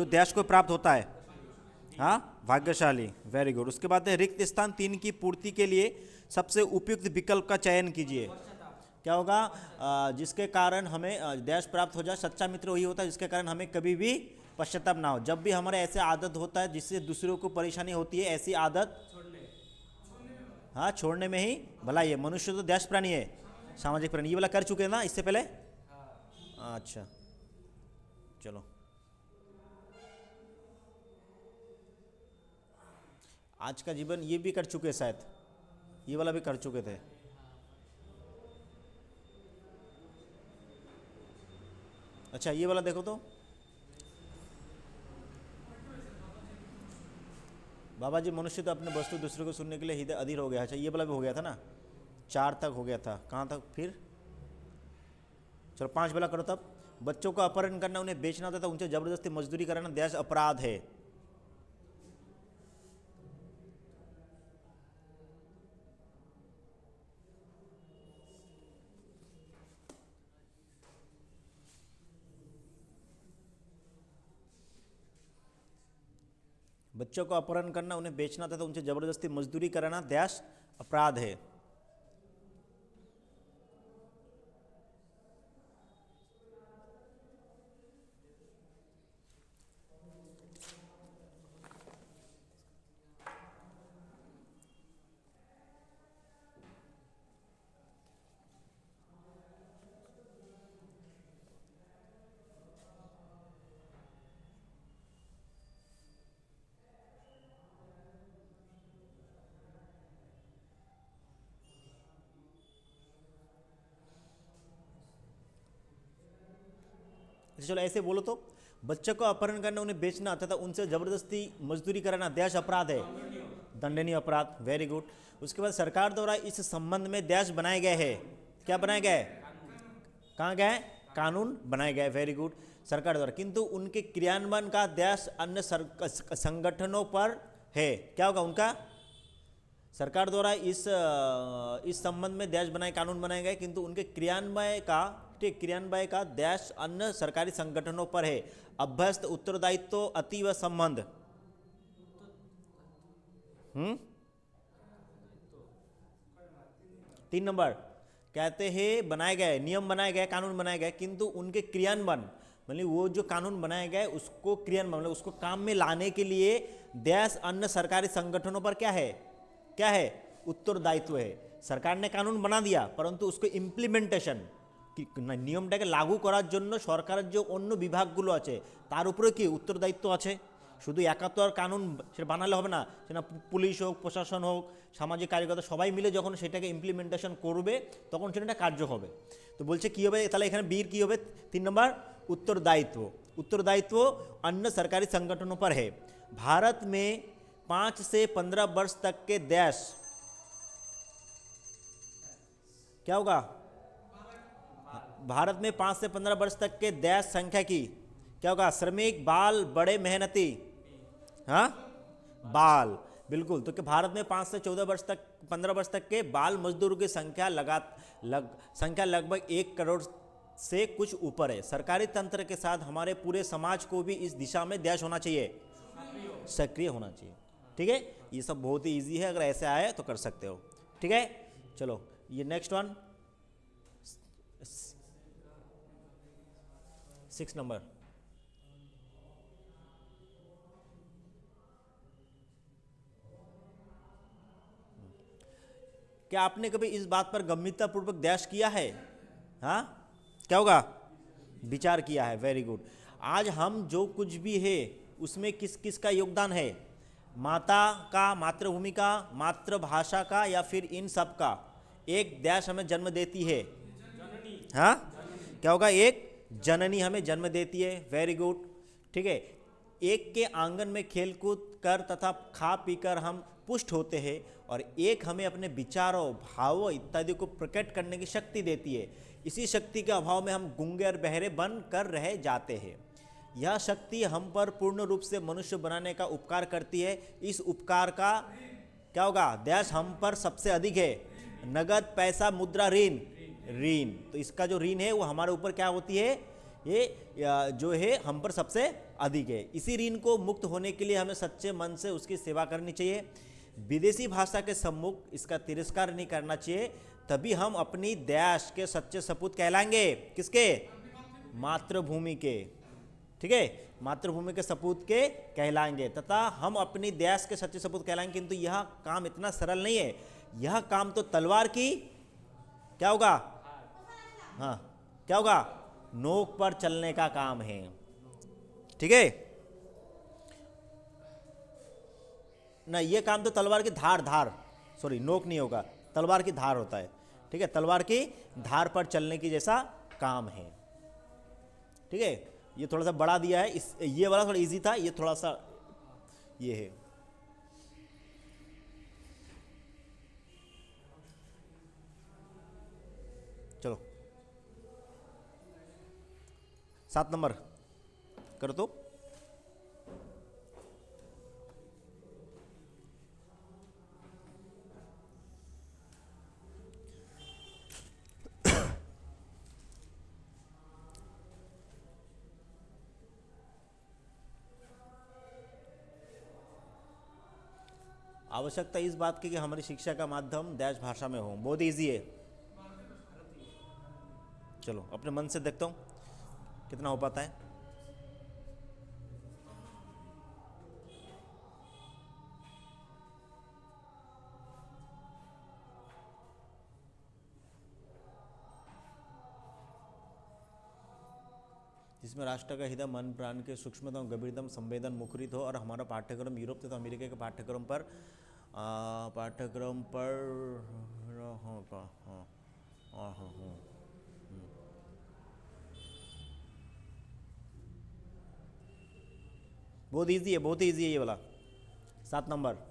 जो देश को प्राप्त होता है। हाँ, भाग्यशाली, वेरी गुड। उसके बाद है रिक्त स्थान 3 की पूर्ति के लिए सबसे उपयुक्त विकल्प का चयन कीजिए। क्या होगा? जिसके कारण हमें देश प्राप्त हो जाए। सच्चा मित्र वही होता है जिसके कारण हमें कभी भी पश्चाताप ना हो। जब भी हमारे ऐसे आदत होता है जिससे दूसरों को परेशानी होती है, ऐसी आदत हाँ छोड़ने में ही भलाई है। मनुष्य तो देश प्राणी है, सामाजिक प्राणी। ये वाला कर चुके हैं ना इससे पहले? अच्छा, चलो। आज का जीवन ये भी कर चुके शायद, ये वाला भी कर चुके थे। अच्छा, ये वाला देखो तो। बाबा जी, मनुष्य तो अपने वस्तु दूसरों को सुनने के लिए हृदय अधीर हो गया। अच्छा, ये वाला भी हो गया था ना, 4 तक हो गया था। कहाँ तक फिर? चलो 5 वाला करो तब। बच्चों को अपहरण करना, उन्हें बेचना तथा उनसे जबरदस्ती मजदूरी कराना देश अपराध है। बच्चों को अपहरण करना, उन्हें बेचना तथा उनसे जबरदस्ती मजदूरी कराना देश अपराध है। चलो ऐसे बोलो तो। बच्चों को अपहरण करना, उन्हें बेचना तथा उनसे जबरदस्ती मजदूरी कराना देश अपराध है, दंडनीय अपराध। Very good. उसके बाद सरकार द्वारा इस संबंध में देश बनाए गए हैं। क्या बनाए गए? कहाँ गए? कानून बनाए गए। वेरी गुड, सरकार द्वारा। किंतु उनके क्रियान्वयन का देश अन्य संगठनों पर है। क्या होगा उनका? सरकार द्वारा इस संबंध में देश बनाए, कानून बनाए गए, किंतु उनके क्रियान्वय का देश अन्य सरकारी संगठनों पर है। अभ्यस्त, उत्तरदायित्व, अतीव संबंध। 3 नंबर कहते हैं बनाए गए, नियम बनाए गए, कानून बनाए गए, किंतु उनके क्रियान्वयन, मतलब वो जो कानून बनाए गए उसको क्रियान्वयन, मतलब उसको काम में लाने के लिए देश अन्य सरकारी संगठनों पर क्या है? क्या है? उत्तरदायित्व है। सरकार ने कानून बना दिया, परंतु उसको इम्प्लीमेंटेशन, নিয়মটাকে লাগু করার জন্য সরকারের যে অন্য বিভাগগুলো আছে তার উপরে কি উত্তরদায়িত্ব আছে। শুধু একা তো আর কানুন সেটা বানালে হবে না, সেটা পুলিশ হোক, প্রশাসন হোক, সামাজিক কার্যকর্তা সবাই মিলে যখন সেটাকে ইমপ্লিমেন্টেশন করবে তখন সেটা কার্য হবে। তো বলছে কী হবে তাহলে এখানে বীর কী হবে? 3 নম্বর उत्तरदायित्व। उत्तरदायित्व अन्य सरकारी संगठनों पर है। भारत में 5 से 15 वर्ष तक के देश, क्या होगा? भारत में 5 से 15 वर्ष तक के देश संख्या की क्या होगा? श्रमिक, बाल, बड़े मेहनती। हाँ, बाल, बिल्कुल। तो कि भारत में 5 से 14 वर्ष तक 15 वर्ष तक के बाल मजदूरों की संख्या संख्या लगभग 1 करोड़ से कुछ ऊपर है। सरकारी तंत्र के साथ हमारे पूरे समाज को भी इस दिशा में देश होना चाहिए, सक्रिय होना चाहिए। ठीक है, ये सब बहुत ही ईजी है, अगर ऐसे आए तो कर सकते हो। ठीक है, चलो ये नेक्स्ट वन 6 नंबर। क्या आपने कभी इस बात पर गंभीरतापूर्वक देश किया है? हाँ, क्या होगा? विचार किया है। Very good. आज हम जो कुछ भी है उसमें किस किस का योगदान है? माता का, मातृभूमि का, मातृभाषा का, या फिर इन सब का? एक देश हमें जन्म देती है। हाँ, क्या होगा? एक जननी हमें जन्म देती है। Very good. ठीक है, एक के आंगन में खेलकूद कर तथा खा पीकर हम पुष्ट होते हैं, और एक हमें अपने विचारों, भावों इत्यादि को प्रकट करने की शक्ति देती है। इसी शक्ति के अभाव में हम गूंगे और बहरे बन कर रह जाते हैं। यह शक्ति हम पर पूर्ण रूप से मनुष्य बनाने का उपकार करती है। इस उपकार का क्या होगा? देश हम पर सबसे अधिक है। नगद, पैसा, मुद्रा, ऋण। ऋण, तो इसका जो ऋण है वो हमारे ऊपर क्या होती है? ये जो है हम पर सबसे अधिक है। इसी ऋण को मुक्त होने के लिए हमें सच्चे मन से उसकी सेवा करनी चाहिए। विदेशी भाषा के सम्मुख इसका तिरस्कार नहीं करना चाहिए, तभी हम अपनी देश के सच्चे सपूत कहलाएंगे। किसके? मातृभूमि के। ठीक है, मातृभूमि के सपूत के कहलाएंगे तथा हम अपनी देश के सच्चे सपूत कहलाएंगे। किंतु यह काम इतना सरल नहीं है। यह काम तो तलवार की क्या होगा? हाँ, क्या होगा? नोक पर चलने का काम है। ठीक है ना, ये काम तो तलवार की धार सॉरी नोक नहीं होगा, तलवार की धार होता है। ठीक है, तलवार की धार पर चलने की जैसा काम है। ठीक है, ये थोड़ा सा बड़ा दिया है, इस ये वाला थोड़ा इजी था, ये थोड़ा सा ये है। चलो 7 नंबर करो तो। आवश्यकता इस बात की कि हमारी शिक्षा का माध्यम देश भाषा में हो। बहुत इजी है। चलो अपने मन से देखता हूँ कितना हो पाता है। जिसमें राष्ट्र का हृदय मन प्राण के सूक्ष्मतम गंभीरतम संवेदन मुखरित हो और हमारा पाठ्यक्रम यूरोप तथा अमेरिका के पाठ्यक्रम पर बहुत इजी है, बहुत इजी है ये वाला। 7 नंबर।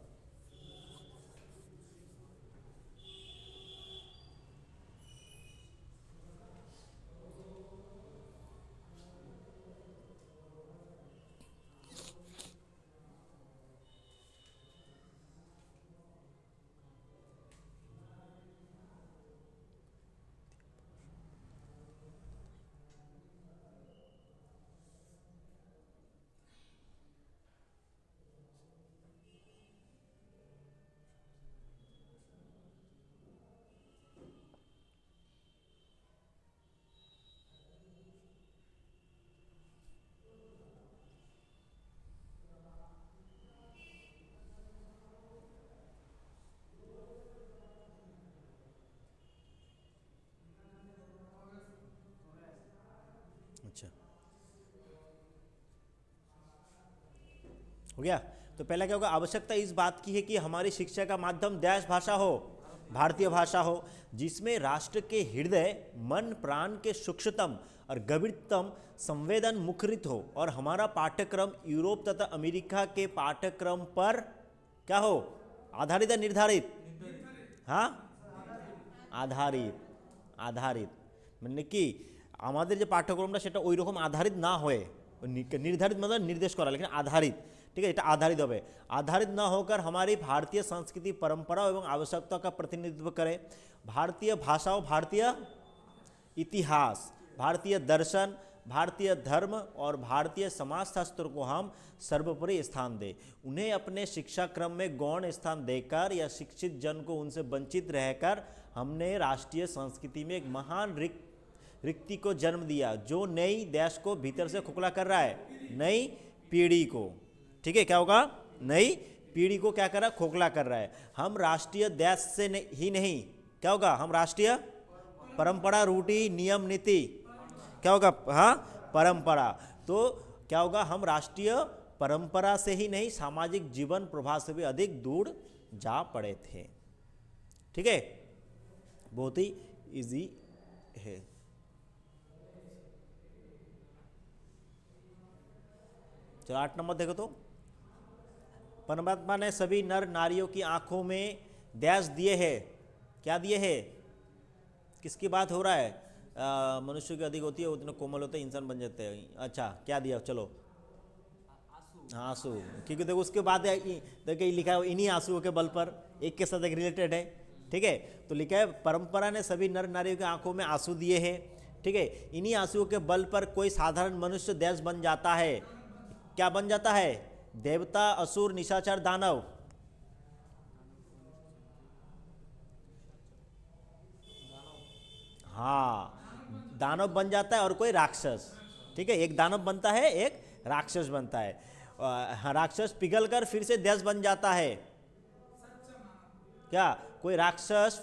अच्छा हो गया। तो पहला क्या होगा? आवश्यकता इस बात की है कि हमारी शिक्षा का माध्यम देश भाषा हो, भारतीय भाषा हो, जिसमें राष्ट्र के हृदय मन प्राण के सूक्ष्मतम और गंभीरतम संवेदन मुखरित हो और हमारा पाठ्यक्रम यूरोप तथा अमेरिका के पाठ्यक्रम पर क्या हो? आधारित है निर्धारित? हाँ, आधारित মানে কি আমাদের যে পাঠ্যক্রমটা সেটা ওই রকম আধারিত না হয়ে, निर्धारित मतलब निर्देश करा, लेकिन आधारित। ठीक है, এটা आधारित होवे। आधारित ना होकर हमारी भारतीय संस्कृति परंपरा एवं आवश्यकता का प्रतिनिधित्व करे। भारतीय भाषाओं, भारतीय इतिहास, भारतीय दर्शन, भारतीय धर्म और भारतीय समाजशास्त्र को हम सर्वोपरि स्थान दें। उन्हें अपने शिक्षा क्रम में गौण स्थान देकर या शिक्षित जन को उनसे वंचित रहकर हमने राष्ट्रीय संस्कृति में एक महान रिक्ति को जन्म दिया, जो नई देश को भीतर से खोखला कर रहा है, नई पीढ़ी को। ठीक है, क्या होगा? नई पीढ़ी को क्या कर रहा है? खोखला कर रहा है। हम राष्ट्रीय देश से ही नहीं, क्या होगा? हम राष्ट्रीय परंपरा, रूढ़ि, नियम, नीति, क्या होगा? हाँ, परंपरा। तो क्या होगा? हम राष्ट्रीय परंपरा से ही नहीं, सामाजिक जीवन प्रभाव से भी अधिक दूर जा पड़े थे। ठीक है, बहुत ही इजी है। चलो 8 नंबर देखो तो। परमात्मा ने सभी नर नारियों की आंखों में देश दिए हैं। क्या दिए हैं? किसकी बात हो रहा है? मनुष्य की अधिक होती है उतने कोमल होते हैं, इंसान बन जाते हैं। अच्छा, क्या दिया? चलो आंसू, क्योंकि देखो उसके बाद देखिए लिखा है इन्हीं आंसुओं के बल पर, एक के साथ एक रिलेटेड है। ठीक है, तो लिखा है परंपरा ने सभी नर नारियों की आंखों में आंसू दिए हैं। ठीक है, इन्हीं आंसुओं के बल पर कोई साधारण मनुष्य देश बन जाता है। क्या बन जाता है? देवता, असुर, निशाचर, दानव। हाँ, दानव बन जाता है और कोई राक्षस। ठीक है, एक दानव बनता है, एक राक्षस बनता है। हाँ, राक्षस पिघल कर फिर से देश बन जाता है। क्या? कोई राक्षस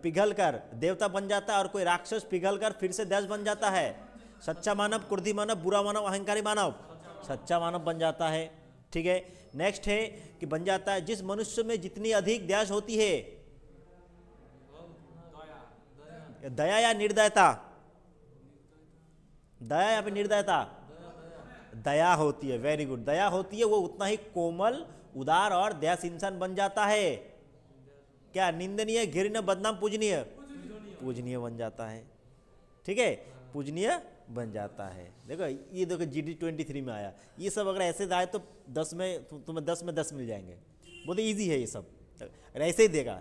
पिघल कर देवता बन जाता है और कोई राक्षस पिघल कर फिर से देश बन जाता है। सच्चा मानव, क्रोधी मानव, बुरा मानव, अहंकारी मानव, सच्चा मानव बन जाता है। ठीक है, नेक्स्ट है कि बन जाता है जिस मनुष्य में जितनी अधिक दया होती है, दया या निर्दयता, दया या फिर निर्दयता, दया होती है। वेरी गुड, दया होती है, वो उतना ही कोमल, उदार और दयाशील इंसान बन जाता है। क्या? निंदनीय, घृण्य, बदनाम, पूजनीय, पूजनीय बन जाता है। ठीक है, पूजनीय बन जाता है। देखो ये, देखो GD23 में आया, ये सब अगर ऐसे आए तो 10 में तुम्हें 10 में 10 मिल जाएंगे। बहुत ईजी है ये सब, ऐसे ही देगा,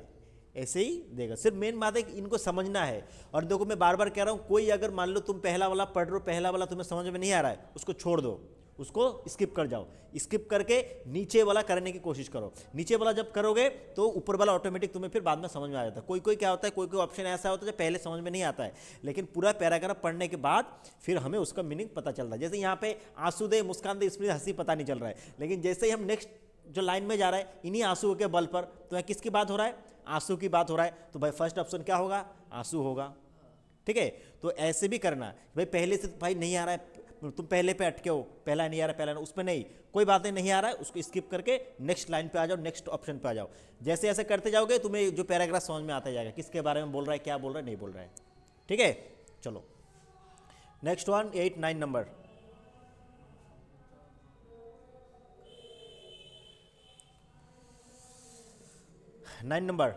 ऐसे ही देगा। सिर्फ मेन बात है कि इनको समझना है। और देखो मैं बार बार कह रहा हूँ, कोई अगर मान लो तुम पहला वाला पढ़ रहे हो, पहला वाला तुम्हें समझ में नहीं आ रहा है, उसको छोड़ दो, उसको स्किप कर जाओ। स्किप करके नीचे वाला करने की कोशिश करो। नीचे वाला जब करोगे तो ऊपर वाला ऑटोमेटिक तुम्हें फिर बाद में समझ में आ जाता है। कोई कोई क्या होता है, कोई कोई ऑप्शन ऐसा होता है जो पहले समझ में नहीं आता है, लेकिन पूरा पैराग्राफ पढ़ने के बाद फिर हमें उसका मीनिंग पता चलता है। जैसे यहाँ पे आंसू दे, मुस्कान दे, इसमें हंसी पता नहीं चल रहा है, लेकिन जैसे ही हम नेक्स्ट जो लाइन में जा रहा है, इन्हीं आंसुओं के बल पर, तो यहाँ किसकी बात हो रहा है? आंसू की बात हो रहा है। तो भाई फर्स्ट ऑप्शन क्या होगा? आंसू होगा। ठीक है, तो ऐसे भी करना भाई, पहले से भाई नहीं आ रहा है, तुम पहले पे अटके हो, पहला नहीं आ रहा, पहला उस पर नहीं, कोई बात नहीं आ रहा है, उसको स्किप करके नेक्स्ट लाइन पे आ जाओ, नेक्स्ट ऑप्शन पे आ जाओ। जैसे ऐसे करते जाओगे तुम्हें जो पैराग्राफ समझ में आता जाएगा, किसके बारे में बोल रहा है, क्या बोल रहा है, नहीं बोल रहा है। ठीक है, चलो next one, 8, 9 number. Nine number,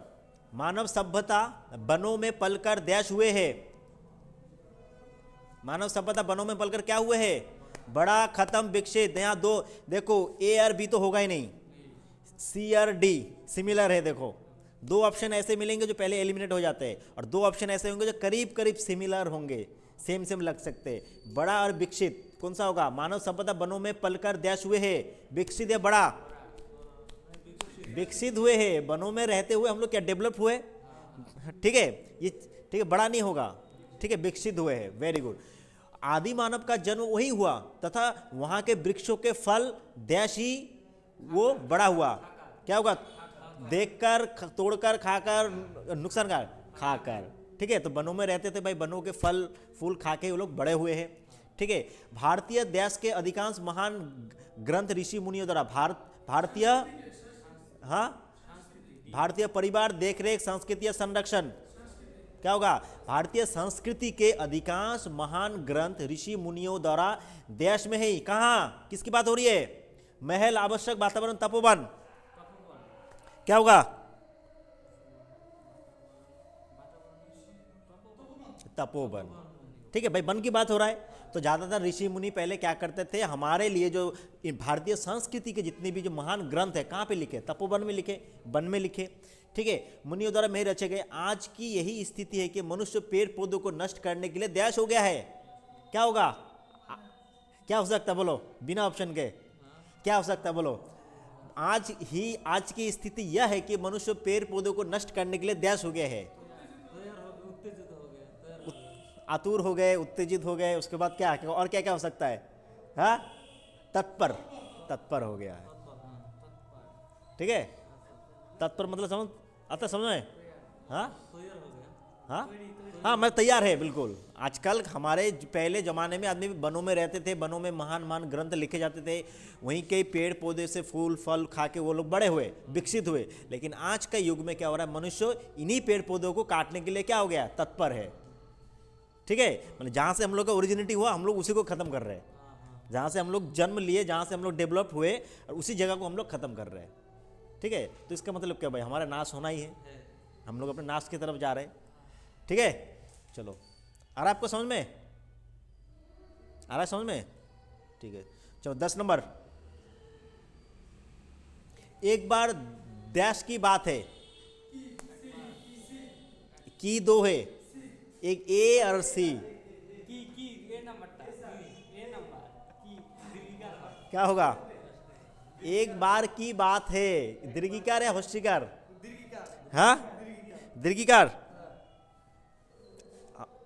मानव सभ्यता वनों में पलकर देश हुए है। मानव सभ्यता वनों में पलकर क्या हुए है? बड़ा, खत्म, विकसित। यहाँ दो देखो, ए और बी तो होगा ही नहीं, सी और डी सिमिलर है। देखो दो ऑप्शन ऐसे मिलेंगे जो पहले एलिमिनेट हो जाते हैं, और दो ऑप्शन ऐसे होंगे जो करीब करीब सिमिलर होंगे, सेम सेम लग सकते हैं। बड़ा और विकसित कौन सा होगा? मानव सभ्यता वनों में पलकर देश हुए है। विकसित या बड़ा? विकसित हुए हैं, वनों में रहते हुए हम लोग क्या डेवलप हुए। ठीक है, ये ठीक है, बड़ा नहीं होगा। ठीक है, विकसित हुए हैं। Very good. आदि मानव का जन्म वही हुआ तथा वहां के वृक्षों के फल देश ही वो बड़ा हुआ। क्या होगा? देखकर, तोड़कर, खाकर, नुकसान कर खाकर। ठीक है, तो वनों में रहते थे भाई, वनों के फल फूल खा के वो लोग बड़े हुए हैं। ठीक है, भारतीय देश के अधिकांश महान ग्रंथ ऋषि मुनियों द्वारा भारतीय, हाँ, भारतीय परिवार, देखरेख, संस्कृति या संरक्षण। क्या होगा? भारतीय संस्कृति के अधिकांश महान ग्रंथ ऋषि मुनियों द्वारा देश में ही, कहाँ, किसकी बात हो रही है? महल, आवश्यक वातावरण, तपोवन। क्या होगा? तपोवन। ठीक है भाई, वन की बात हो रहा है। तो ज़्यादातर ऋषि मुनि पहले क्या करते थे, हमारे लिए जो भारतीय संस्कृति के जितने भी जो महान ग्रंथ है, कहाँ पे लिखे? तपोवन में लिखे, वन में लिखे। ठीक है, मुनियों द्वारा में रचे गए। आज की यही स्थिति है कि मनुष्य पेड़ पौधों को नष्ट करने के लिए देश हो गया है। क्या होगा? क्या हो सकता है बोलो, बिना ऑप्शन के क्या हो सकता है बोलो? आज की स्थिति यह है कि मनुष्य पेड़ पौधों को नष्ट करने के लिए देश हो गया है। आतुर हो गए, उत्तेजित हो गए, उसके बाद क्या और क्या क्या हो सकता है? हाँ, तत्पर, तत्पर हो गया है। ठीक है, तत्पर मतलब समझ आता, समझ में? हाँ हाँ हाँ, मैं तैयार है बिल्कुल। आजकल हमारे पहले ज़माने में आदमी वनों में रहते थे, वनों में महान महान ग्रंथ लिखे जाते थे, वहीं के पेड़ पौधे से फूल फल खा के वो लोग बड़े हुए, विकसित हुए। लेकिन आज के युग में क्या हो रहा है? मनुष्य इन्हीं पेड़ पौधों को काटने के लिए क्या हो गया? तत्पर है। ठीक है, मतलब जहाँ से हम लोग का ओरिजिनिटी हुआ, हम लोग उसी को ख़त्म कर रहे हैं। जहाँ से हम लोग जन्म लिए, जहाँ से हम लोग डेवलप हुए, और उसी जगह को हम लोग ख़त्म कर रहे हैं। ठीक है, तो इसका मतलब क्या भाई? हमारा नाश होना ही है, हम लोग अपने नाश की तरफ जा रहे हैं। ठीक है, चलो, आ रहा है आपको समझ में? आ रहा है समझ में? ठीक है, चलो 10 नंबर। एक बार देश की बात है, की दो है, एक ए और सी। क्या होगा? एक बार की बात है। दीर्घिकार या हस्तिकार? हाँ, दीर्घिकार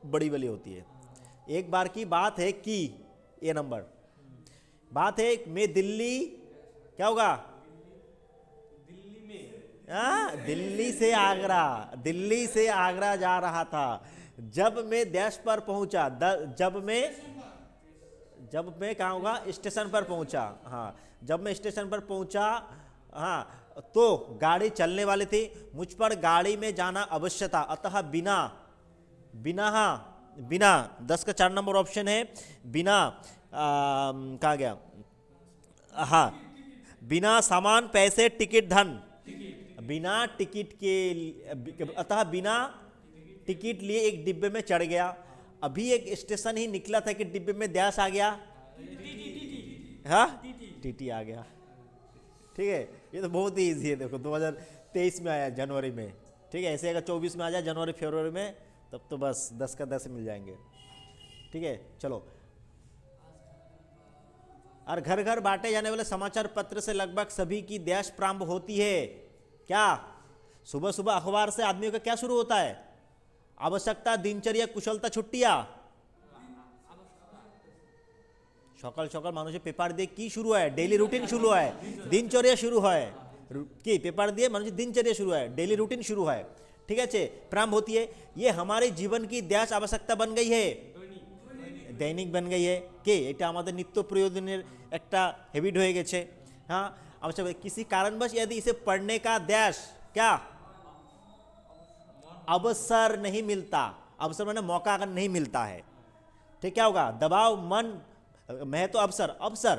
बड़ी वाली होती है। एक बार की बात है कि ये नंबर बात है। मैं दिल्ली, क्या होगा? दिल्ली से आगरा, दिल्ली से आगरा जा रहा था। जब मैं देश पर पहुंचा, जब मैं कहाँ होगा? स्टेशन पर पहुंचा। हाँ, जब मैं स्टेशन पर पहुंचा, हाँ, तो गाड़ी चलने वाली थी। मुझ पर गाड़ी में जाना अवश्य था, अतः बिना बिना हाँ बिना 10 का 4 नंबर ऑप्शन है। बिना कहाँ गया? हाँ, बिना सामान पैसे टिकट धन, बिना टिकट के, अतः बिना टिकट लिए एक डिब्बे में चढ़ गया। अभी एक स्टेशन ही निकला था कि डिब्बे में देश आ गया। हाँ, टीटी आ गया। ठीक है, ये तो बहुत ही इजी है। देखो 2023 में आया जनवरी में। ठीक है, ऐसे अगर 24 में आ जाए जनवरी फरवरी में, तब तो बस 10 का 10 मिल जाएंगे। ठीक है, चलो। और घर घर बांटे जाने वाले समाचार पत्र से लगभग सभी की देश प्रारंभ होती है। क्या? सुबह सुबह अखबार से आदमियों का क्या शुरू होता है? आवश्यकता, दिनचर्या, कुशलता, छुट्टियां। সকাল সকাল মানুষের পেপার দিয়ে কি শুরু হয়? ডেইলি রুটিন শুরু হয়, দিনচর্যা শুরু হয়। কি পেপার দিয়ে মানুষের দিनचर्या शुरू है, डेली रूटीन शुरू है। ठीक है, प्रारंभ होती है। ये हमारे जीवन की देश आवश्यकता बन गई है, दैनिक बन गई है। के এটা আমাদের নিত্য প্রয়োজনের একটা हैबिट হয়ে গেছে। हाँ, आवश्यक किसी कारणवश यदि इसे पढ़ने का देश क्या अवसर नहीं मिलता, अवसर मैंने मौका अगर नहीं मिलता है, ठीक, क्या होगा? दबाव मन मैं तो अवसर अवसर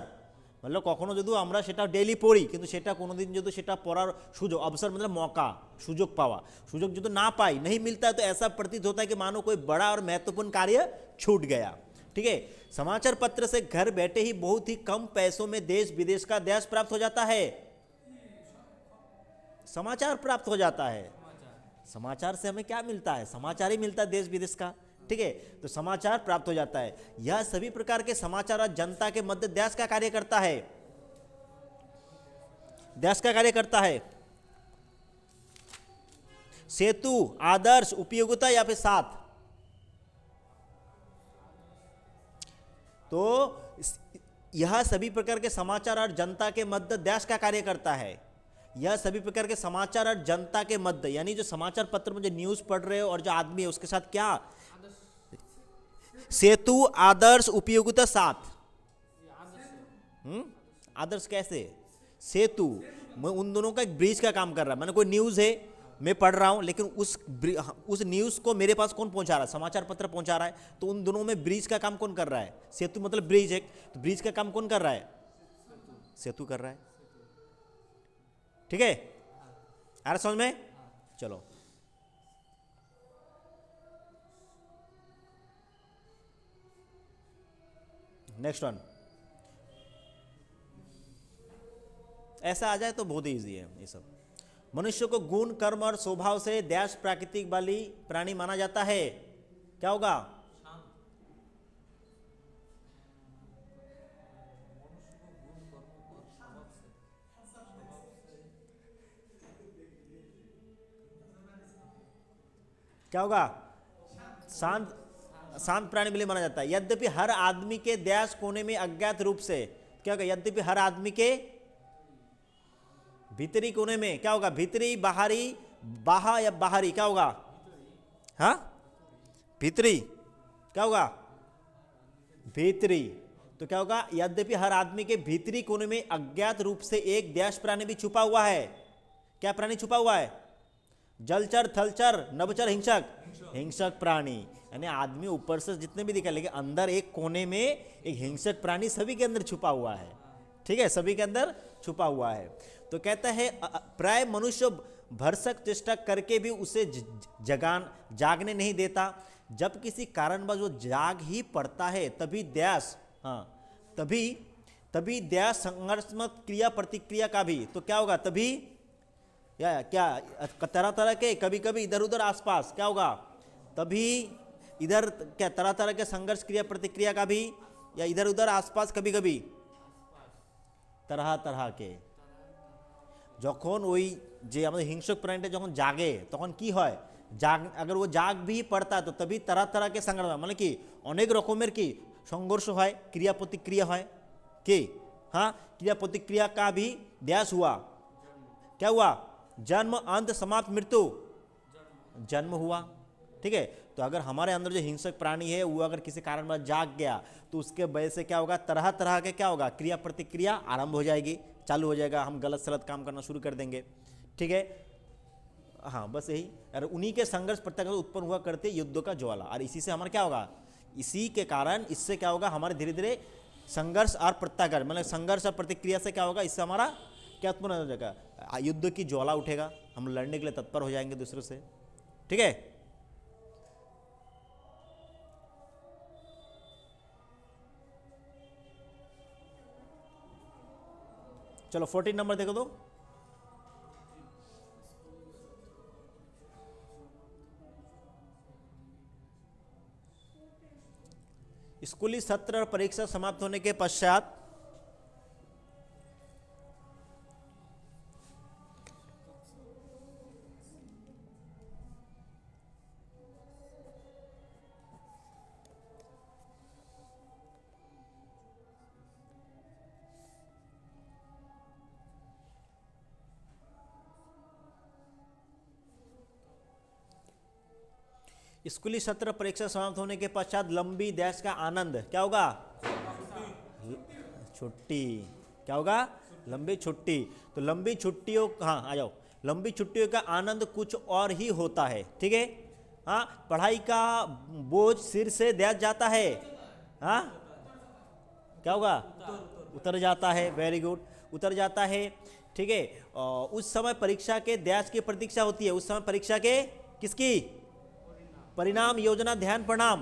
मतलब কখনো যদি আমরা সেটা ডেইলি পড়ি, কিন্তু সেটা কোনোদিন যদি সেটা পড়ার সুযোগ, अवसर मतलब मौका, সুযোগ পাওয়া, সুযোগ যদি না পাই, नहीं मिलता है, तो ऐसा प्रतीत होता है कि मानो कोई बड़ा और महत्वपूर्ण कार्य छूट गया। ठीक है, समाचार पत्र से घर बैठे ही बहुत ही कम पैसों में देश विदेश का देश प्राप्त हो जाता है। समाचार प्राप्त हो जाता है। समाचार से हमें क्या मिलता है? समाचार ही मिलता है देश विदेश का। ठीक है, तो समाचार प्राप्त हो जाता है। यह सभी प्रकार के समाचार जनता के मध्य देश का कार्य करता है, देश का कार्य करता है। सेतु, आदर्श, उपयोगिता या फिर साथ। तो यह सभी प्रकार के समाचार और जनता के मध्य देश का कार्य करता है। यह सभी प्रकार के समाचार और जनता के मध्य, यानी जो समाचार पत्र में जो न्यूज पढ़ रहे हो और जो आदमी है उसके साथ क्या? सेतु, आदर्श, उपयोगिता, साथ। आदर्श कैसे? सेतु उन दोनों का एक ब्रिज का काम कर रहा है। मैंने कोई न्यूज है, मैं पढ़ रहा हूं, लेकिन उस न्यूज को मेरे पास कौन पहुंचा रहा है? समाचार पत्र पहुंचा रहा है। तो उन दोनों में ब्रिज का काम कौन कर रहा है? सेतु मतलब ब्रिज है, तो ब्रिज का काम कौन कर रहा है? सेतु कर रहा है। ठीक है, आ रहा समझ में? चलो, नेक्स्ट वन। ऐसा आ जाए तो बहुत ही ईजी है ये सब। मनुष्य को गुण, कर्म और स्वभाव से देश प्राकृतिक वाली प्राणी माना जाता है। क्या होगा? क्या होगा? शांत, शांत प्राणी वाली माना जाता है। यद्यपि हर आदमी के देश कोने में अज्ञात रूप से, क्या होगा? यद्यपि हर आदमी के भीतरी कोने में, क्या होगा? भीतरी, बाहरी, बाहा या बाहरी, क्या होगा? हाँ, भीतरी, क्या होगा? भीतरी। तो क्या होगा? यद्यपि हर आदमी के भीतरी कोने में अज्ञात रूप से एक देश प्राणी भी छुपा हुआ है। क्या प्राणी छुपा हुआ है? जलचर, थलचर, नभचर, हिंसक, हिंसक प्राणी। यानी आदमी ऊपर से जितने भी दिखा, लेकिन अंदर एक कोने में एक हिंसक प्राणी सभी के अंदर छुपा हुआ है। ठीक है, सभी के अंदर छुपा हुआ है। तो कहता है प्राय मनुष्य भरसक चेष्टा करके भी उसे जागने नहीं देता। जब किसी कारणवश वो जाग ही पड़ता है, तभी देश, हाँ, तभी देश संघर्षात्मक क्रिया प्रतिक्रिया का भी, तो क्या होगा? तभी या क्या तरह तरह के, कभी कभी इधर उधर आसपास, क्या होगा? तभी इधर क्या तरह तरह के संघर्ष क्रिया प्रतिक्रिया का भी, या इधर उधर आसपास कभी कभी, तरह तरह के যখন ওই যে আমাদের হিংস্র প্রাণীটা যখন জাগে তখন কি হয় জাগ अगर वो जाग भी पड़ता है तो तभी तरह तरह के संघर्ष মানে কি অনেক রকমের কি সংঘর্ষ হয় ক্রিয়া প্রতিক্রিয়া হয় কি हाँ क्रिया प्रतिक्रिया का भी ड्यास हुआ क्या हुआ जन्म अंत समाप्त मृत्यु जन्म हुआ ठीक है तो अगर हमारे अंदर जो हिंसक प्राणी है वो अगर किसी कारण में जाग गया तो उसके वजह से क्या होगा तरह तरह के क्या होगा क्रिया प्रतिक्रिया आरंभ हो जाएगी चालू हो जाएगा हम गलत सलत काम करना शुरू कर देंगे ठीक है हाँ बस यही और उन्हीं के संघर्ष प्रत्याघात उत्पन्न हुआ करते युद्धों का ज्वाला और इसी से हमारा क्या होगा इसी के कारण इससे क्या होगा हमारे धीरे धीरे संघर्ष और प्रत्याघात मतलब संघर्ष और प्रतिक्रिया से क्या होगा इससे हमारा क्या उत्पन्न हो जाएगा युद्ध की ज्वाला उठेगा हम लड़ने के लिए तत्पर हो जाएंगे दूसरे से ठीक है चलो 14 नंबर देखो तो स्कूली सत्र और परीक्षा समाप्त होने के पश्चात स्कूली सत्र परीक्षा समाप्त होने के पश्चात लंबी देश का आनंद क्या होगा छुट्टी क्या होगा लंबी छुट्टी तो लंबी छुट्टियों हाँ आ जाओ लंबी छुट्टियों का आनंद कुछ और ही होता है ठीक है हाँ पढ़ाई का बोझ सिर से दे जाता है हाँ क्या होगा उतर जाता है वेरी गुड उतर जाता है ठीक है उस समय परीक्षा के देश की प्रतीक्षा होती है उस समय परीक्षा के किसकी परिणाम योजना ध्यान परिणाम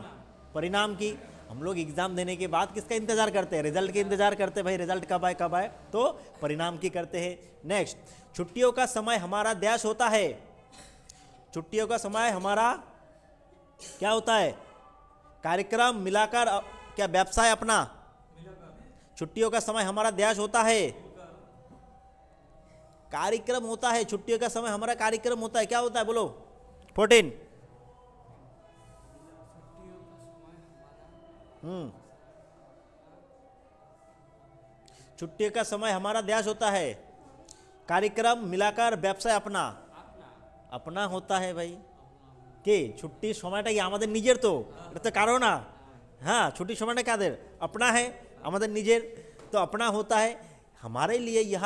परिणाम की हम लोग एग्जाम देने के बाद किसका इंतजार करते हैं रिजल्ट के इंतजार करते हैं भाई रिजल्ट कब आए तो परिणाम की करते हैं नेक्स्ट छुट्टियों का समय हमारा देश होता है छुट्टियों का समय हमारा क्या होता है कार्यक्रम मिलाकर क्या व्यवसाय अपना छुट्टियों का समय हमारा देश होता है कार्यक्रम होता है छुट्टियों का समय हमारा कार्यक्रम होता है क्या होता है बोलो 14 छुट्टियों का समय हमारा देश होता है कार्यक्रम मिलाकर व्यवसाय अपना अपना होता है भाई के छुट्टी সময়টা কি আমাদের নিজের তো এটা তো কারো না हाँ छुट्टी সময়টা কাদের अपना है আমাদের নিজের तो अपना होता है हमारे लिए यह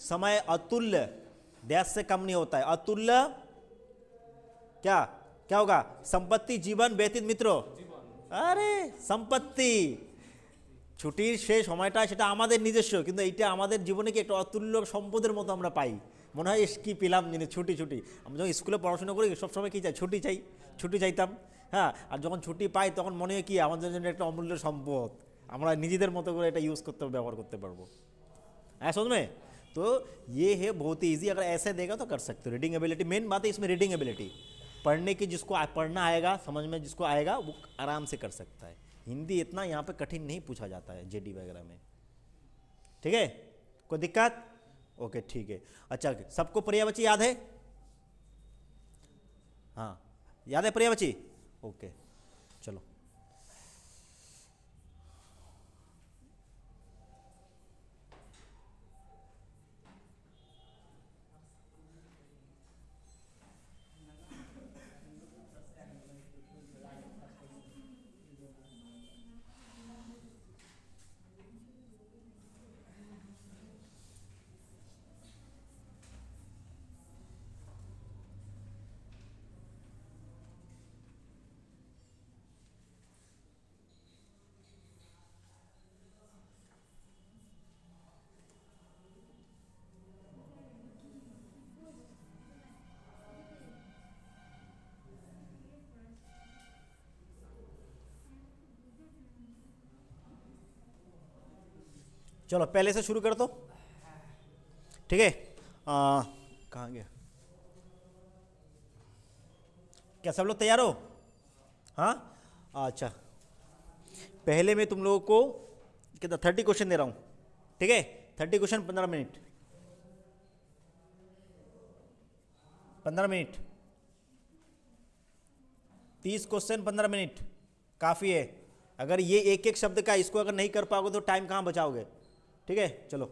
समय अतुल्य देश से कम नहीं होता है अतुल्य क्या क्या होगा संपत्ति जीवन व्यतीत मित्रों अरे সম্পত্তি ছুটির সেই সময়টা সেটা আমাদের নিজস্ব কিন্তু এইটা আমাদের জীবনে কি একটা অতুল্য সম্পদের মতো আমরা পাই মনে হয় কি পেলাম জিনিস ছুটি ছুটি আমরা যখন স্কুলে পড়াশোনা করি সবসময় কী চাই ছুটি চাইতাম হ্যাঁ আর যখন ছুটি পাই তখন মনে হয় কি আমাদের জন্য একটা অমূল্য সম্পদ আমরা নিজেদের মতো করে এটা ইউজ করতে ব্যবহার করতে পারবো হ্যাঁ समझ में तो ये है बहुत ही ईजी अगर ऐसे देगा तो कर सकते हो रीडिंग एबिलिटी मेन बात है इसमें रीडिंग एबिलिटी पढ़ने की जिसको पढ़ना आएगा समझ में जिसको आएगा वो आराम से कर सकता है हिंदी इतना यहाँ पे कठिन नहीं पूछा जाता है जेडी वगैरह में ठीक है कोई दिक्कत ओके ठीक है अच्छा सबको पर्यायवाची याद है हाँ याद है पर्यायवाची ओके चलो चलो पहले से शुरू कर दो ठीक है कहाँ गया क्या सब लोग तैयार हो हाँ अच्छा पहले मैं तुम लोगों को कितना 30 क्वेश्चन दे रहा हूँ ठीक है 30 question 15 minute, 15 minute, 30 question 15 minute काफ़ी है। अगर ये एक एक शब्द का इसको अगर नहीं कर पाओगे तो टाइम कहाँ बचाओगे? ठीक है, चलो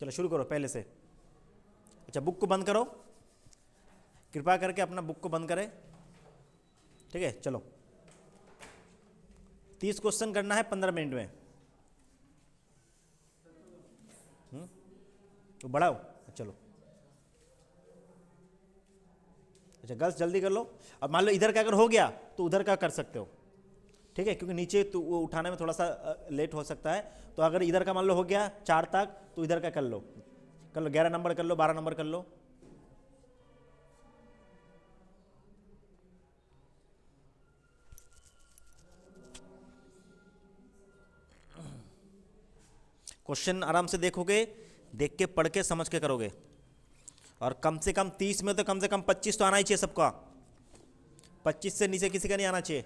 चलो शुरू करो पहले से। अच्छा, बुक को बंद करो, कृपा करके अपना बुक को बंद करें। ठीक है, चलो 30 क्वेश्चन करना है 15 मिनट में। तो बढ़ाओ, चलो। अच्छा गर्ल्स जल्दी कर लो। अब मान लो इधर का अगर हो गया तो उधर का कर सकते हो, ठीक है, क्योंकि नीचे तो वो उठाने में थोड़ा सा लेट हो सकता है। तो अगर इधर का मान लो हो गया 4 तक तो इधर का कर लो, 11 नंबर कर लो, 12 नंबर कर लो। क्वेश्चन आराम से देखोगे, देख के पढ़ के समझ के करोगे। और कम से कम 30 में तो कम से कम 25 तो आना ही चाहिए सबका। 25 से नीचे किसी का नहीं आना चाहिए।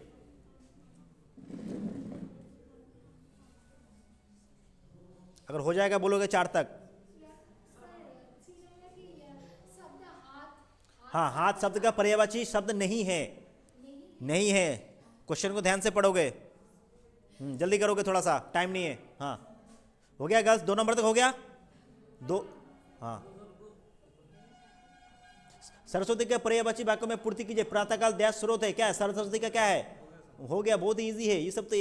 अगर हो जाएगा बोलोगे 4 तक। हाँ, हाथ शब्द का पर्यायवाची शब्द नहीं है, नहीं है। क्वेश्चन को ध्यान से पढ़ोगे, जल्दी करोगे, थोड़ा सा टाइम नहीं है। हाँ हो गया गर्ल्स, 2 नंबर तक हो गया, 2। हाँ, सरस्वती के पर्यायवाची वाक्यों में पूर्ति कीजिए। प्रातःकाल देश स्रोत है, क्या है? सरस्वती का क्या है? हो गया, बहुत इजी है ये सब तो।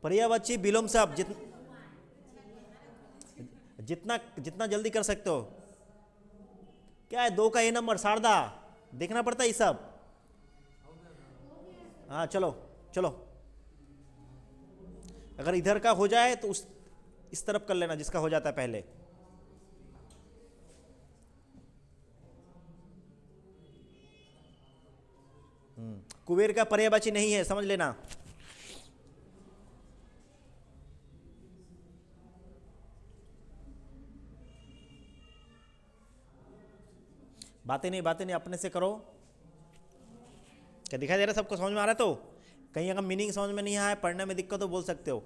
पर्यायवाची विलोम शब्द जितना जितना जल्दी कर सकते हो। क्या है? 2 का ए नंबर, शारदा, देखना पड़ता है ये सब। हाँ चलो चलो, अगर इधर का हो जाए तो इस तरफ कर लेना जिसका हो जाता है पहले। कुबेर का पर्यायवाची नहीं है, समझ लेना। बातें नहीं अपने से करो। क्या दिखाई दे रहा है? सबको समझ में आ रहा है? तो कहीं अगर मीनिंग समझ में नहीं आया, पढ़ने में दिक्कत हो बोल सकते हो।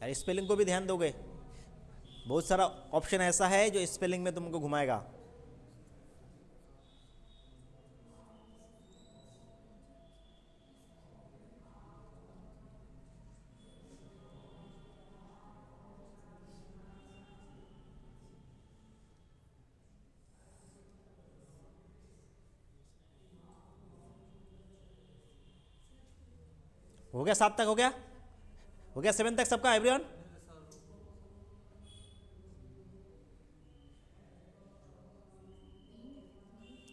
अरे स्पेलिंग को भी ध्यान दोगे, बहुत सारा ऑप्शन ऐसा है जो स्पेलिंग में तुमको घुमाएगा। हो गया 7 तक? हो गया 7 तक सबका एवरीवन?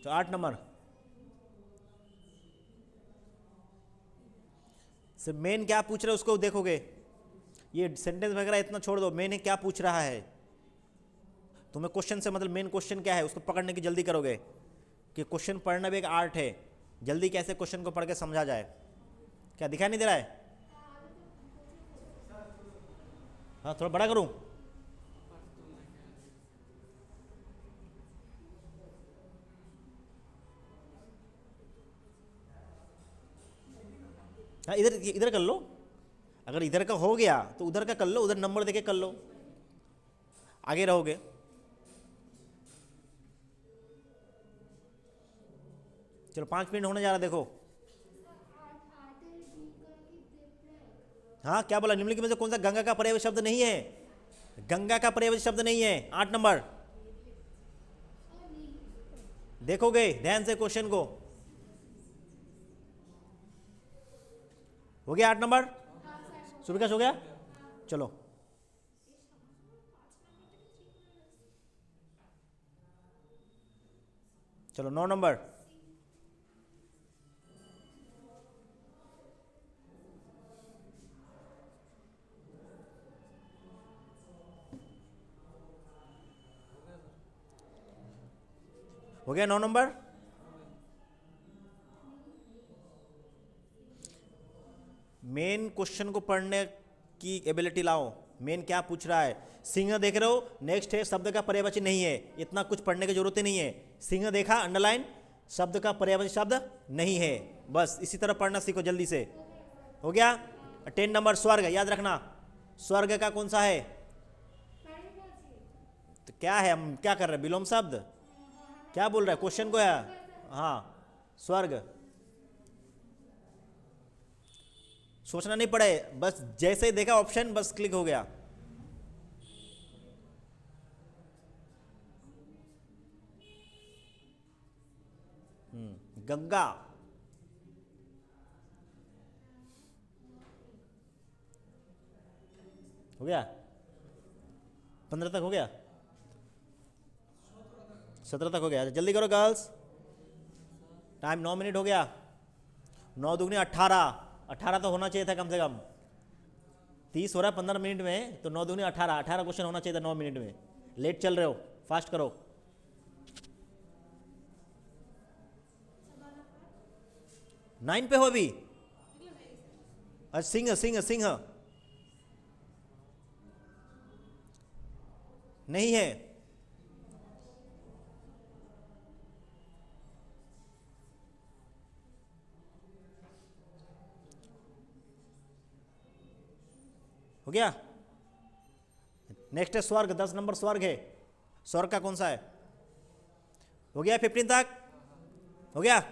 तो 8 नंबर से मेन क्या पूछ रहे हो उसको देखोगे। ये सेंटेंस वगैरह इतना छोड़ दो, मेन क्या पूछ रहा है तुम्हें। क्वेश्चन से मतलब मेन क्वेश्चन क्या है उसको पकड़ने की जल्दी करोगे, कि क्वेश्चन पढ़ना भी एक आर्ट है। जल्दी कैसे क्वेश्चन को पढ़ के समझा जाए। क्या दिखाई नहीं दे रहा है? हाँ थोड़ा बड़ा करूं? हाँ इधर इधर कर लो। अगर इधर का हो गया तो उधर का कर लो, उधर नंबर देके कर लो, आगे रहोगे। चलो 5 मिनट होने जा रहा, देखो। हाँ क्या बोला? निम्नलिखित में से कौन सा गंगा का पर्यायवाची शब्द नहीं है? गंगा का पर्यायवाची शब्द नहीं है। 8 नंबर देखोगे ध्यान से क्वेश्चन को। हो गया 8 नंबर? सुविकास हो गया? चलो चलो 9 नंबर। हो गया 9 नंबर? मेन क्वेश्चन को पढ़ने की एबिलिटी लाओ। मेन क्या पूछ रहा है? सिंह देख रहे हो, नेक्स्ट है शब्द का पर्यायवाची नहीं है, इतना कुछ पढ़ने की जरूरत ही नहीं है। सिंह देखा, अंडरलाइन, शब्द का पर्यायवाची शब्द नहीं है। बस इसी तरह पढ़ना सीखो जल्दी से। हो गया। 10 नंबर स्वर्ग, याद रखना स्वर्ग का कौन सा है? तो क्या है, हम क्या कर रहे हैं? विलोम शब्द क्या बोल रहा है क्वेश्चन को है? हाँ स्वर्ग। सोचना नहीं पड़े, बस जैसे ही देखा ऑप्शन बस क्लिक हो गया। गंगा, हो गया। 15 तक हो गया, 17 तक हो गया। जल्दी करो गर्ल्स, टाइम 9 मिनट हो गया। 9 दूनी 18, 18 तो होना चाहिए था कम से कम। 30 हो रहा है 15 मिनट में, तो 9 दूनी 18, 18 क्वेश्चन होना चाहिए था 9 मिनट में। लेट चल रहे हो, फास्ट करो। 9 पे हो अभी? सिंह सिंह सिंह नहीं है। हो गया। नेक्स्ट है स्वर्ग, 10 नंबर स्वर्ग है। स्वर्ग का कौन सा है? हो गया 15 तक? हो गया।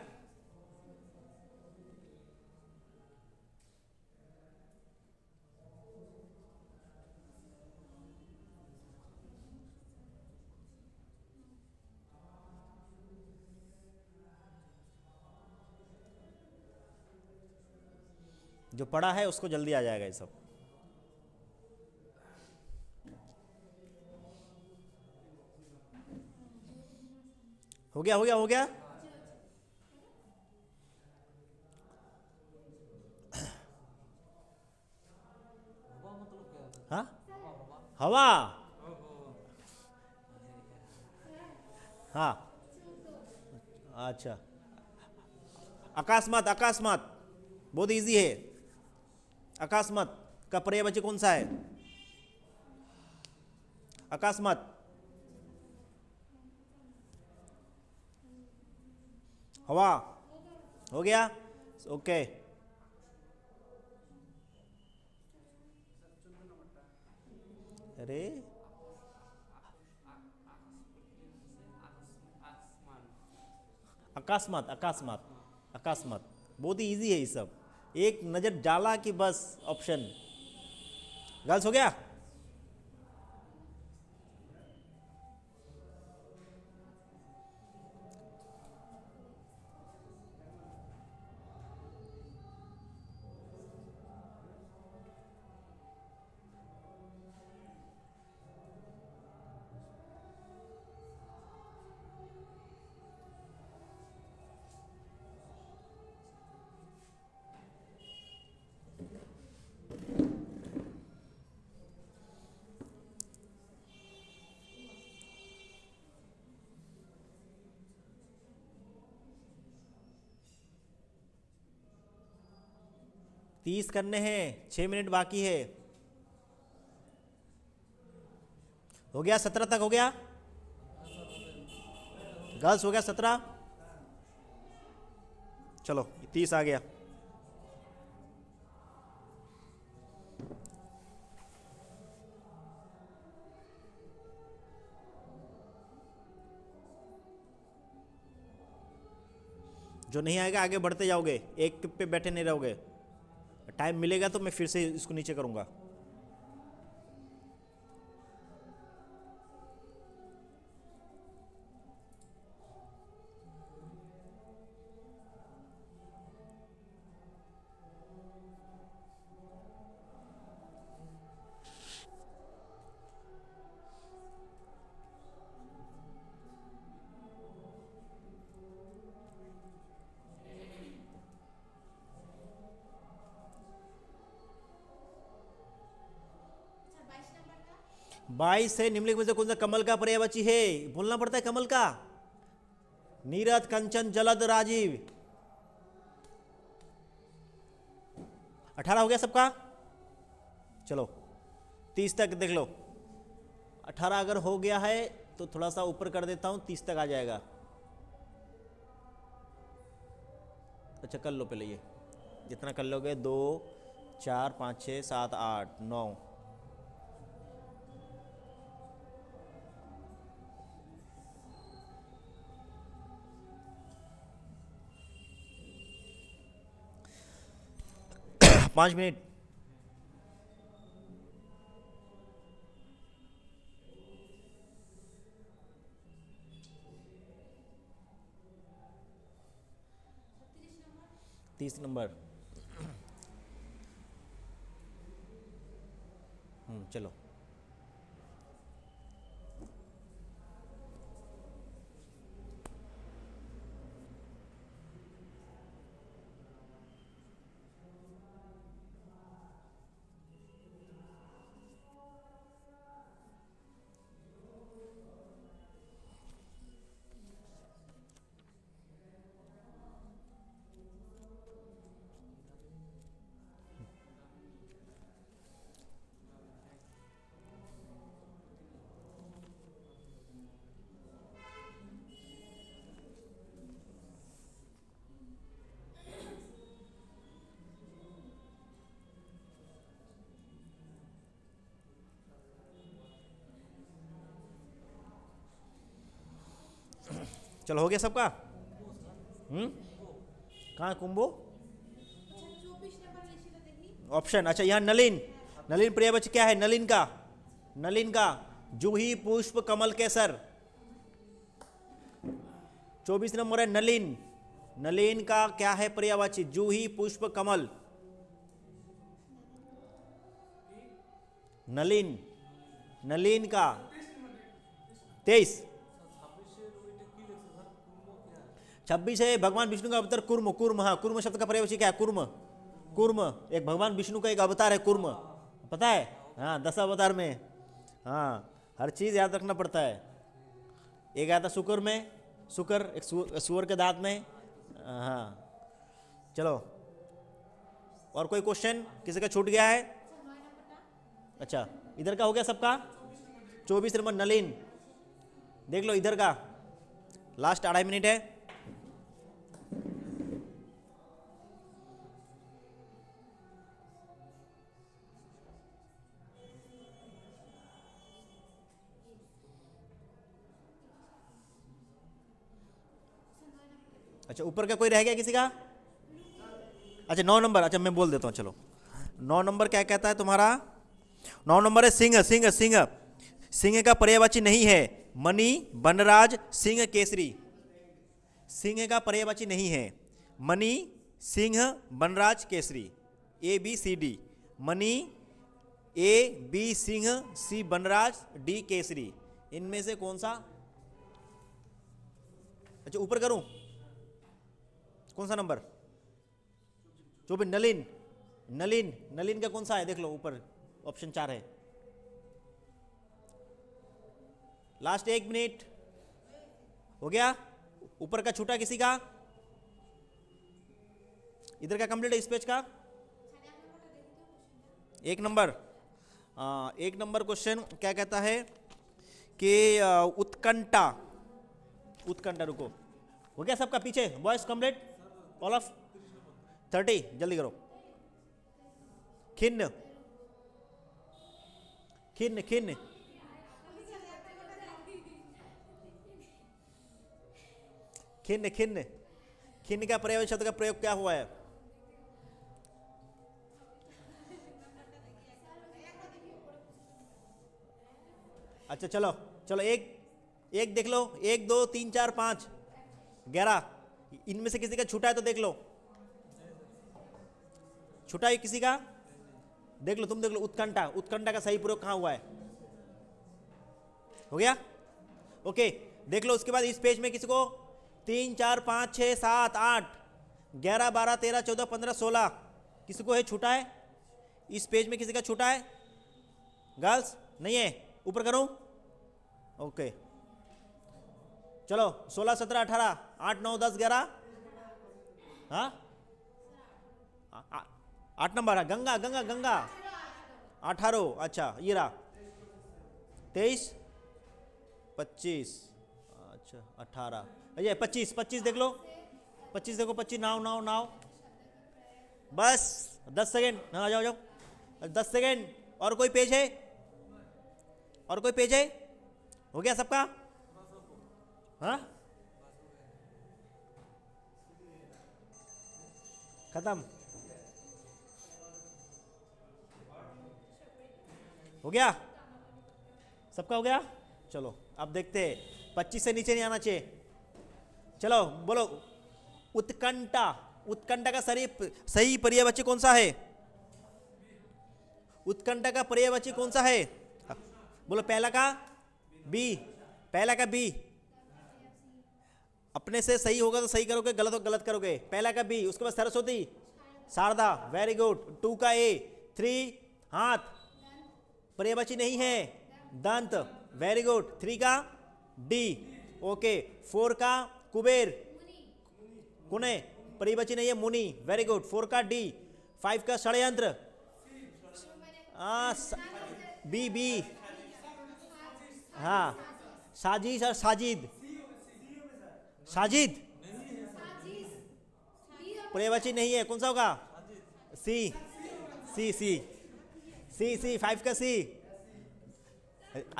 जो पढ़ा है उसको जल्दी आ जाएगा ये सब। हो गया हो गया हो गया। हाँ हवा, हाँ अच्छा। अकस्मात, अकस्मात बहुत इजी है। अकस्मात का पर्यायवाची कौन सा है? अकस्मात, हवा। हो गया ओके। अरे अकस्मात, अकस्मात, अकस्मात बहुत ही इजी है ये सब। एक नजर डाला कि बस ऑप्शन। गर्ल्स हो गया। तीस करने हैं, 6 मिनट बाकी है। हो गया 17 तक हो गया। गर्ल्स हो गया 17। चलो 30 आ गया। जो नहीं आएगा आगे बढ़ते जाओगे, एक पे बैठे नहीं रहोगे। टाइम मिलेगा तो मैं फिर से इसको नीचे करूंगा। बाईस से निम्नलिखित में से कौन सा कमल का पर्यायवाची है? बोलना पड़ता है कमल का। नीरद, कंचन, जलद, राजीव। 18 हो गया सबका। चलो 30 तक देख लो। 18 अगर हो गया है तो थोड़ा सा ऊपर कर देता हूं, 30 तक आ जाएगा। अच्छा कर लो पहले ये, जितना कर लोगे, 2 4 5 6 7 8 9। पाँच मिनट। तीस नंबर। चलो चलो हो गया सबका। कहाँ कुंभो ऑप्शन? अच्छा यहाँ नलिन, नलिन पर्यायवाची क्या है? नलिन का, नलिन का जूही पुष्प कमल केसर। 24 नंबर है नलिन, नलिन का क्या है पर्यायवाची? जूही पुष्प कमल। नलिन, नलिन का 23। 26 है भगवान विष्णु का अवतार कुर्म, कुर्म। हाँ कुर्म शब्द का पर्यायवाची क्या है? कुर्म, कुर्म एक भगवान विष्णु का एक अवतार है कुर्म, पता है? हाँ 10 अवतार में। हाँ हर चीज याद रखना पड़ता है। एक आता शुक्र में, शुक्र एक सुअर के दांत में। हाँ चलो और कोई क्वेश्चन किसी का छूट गया है? अच्छा इधर का हो गया सबका। 24 नंबर नलिन, देख लो इधर का, लास्ट 2.5 मिनट है। अच्छा ऊपर का कोई रह गया किसी का? अच्छा 9 नंबर, अच्छा मैं बोल देता हूँ चलो। 9 नंबर क्या कहता है तुम्हारा? 9 नंबर है सिंह, सिंह, सिंह। सिंह का पर्यायवाची नहीं है मणि, बनराज, सिंह, केसरी। सिंह का पर्यायवाची नहीं है मणि, सिंह, बनराज, केसरी। ए बी सी डी, मणि, ए बी सिंह, सी बनराज, डी केसरी। इनमें से कौन सा? अच्छा ऊपर करूं? कौन सा नंबर? 24 नलिन, नलिन, नलिन का कौन सा है देख लो ऊपर, ऑप्शन 4 है। लास्ट 1 मिनट हो गया। ऊपर का छूटा किसी का? इधर का कंप्लीट है इस पेज का। 1 नंबर, 1 नंबर क्वेश्चन क्या कहता है कि उत्कंठा, उत्कंठा, रुको हो गया सबका पीछे? वॉइस कंप्लीट ऑल ऑफ 30, जल्दी करो। खिन्न, खिन्न, खिन्न, खिन्न, खिन्न, खिन्न का पर्यायवाची शब्द का प्रयोग क्या हुआ है? अच्छा चलो चलो एक एक देख लो, 1 2 3 4 5 11, इनमें से किसी का छूटा है तो देख लो। छूटा है किसी का? देख लो, तुम देख लो। उत्कंठा, उत्कंठा का सही प्रयोग कहां हुआ है? हो गया ओके। देख लो उसके बाद इस पेज में किसी को 3 4 5 6 7 8 11 12 13 14 15 16 किसी को है छूटा है? इस पेज में किसी का छूटा है? गर्ल्स नहीं है? ऊपर करूं? ओके चलो 16 17 18 8 9 10 11, हाँ 8 नंबर है गंगा, गंगा, गंगा 18। अच्छा ये रहा 23 25, अच्छा 18, ये 25 25 देख लो। 25 देखो, 25, नाव नाव नाव, बस 10 सेकेंड, हाँ जाओ जाओ, 10 सेकेंड। और कोई पेज है? और कोई पेज है? हो गया सबका? हाँ, खत्म हो गया? सबका हो गया? चलो अब देखते हैं, 25 से नीचे नहीं आना चाहिए। चलो बोलो, उत्कंठा। उत्कंठा का सही पर्यायवाची कौन सा है? उत्कंठा का पर्यायवाची कौन सा है? बोलो, पहला का बी, पहला का बी। अपने से सही होगा तो सही करोगे, गलत हो गलत करोगे। पहला का बी, उसके बाद सरस्वती, शारदा, वेरी गुड। 2 का ए, 3 हाथ, पर्यायवाची नहीं है, दंत, वेरी गुड। 3 का डी, ओके। 4 का कुबेर, कुने, पर्यायवाची नहीं है, मुनि, वेरी गुड। 4 का डी। 5 का षड्यंत्र, बी बी, हाँ, साजिश और साजिद, साजिद पर्यायवाची नहीं है, कौन सा होगा? सी सी सी सी सी। 5 का सी।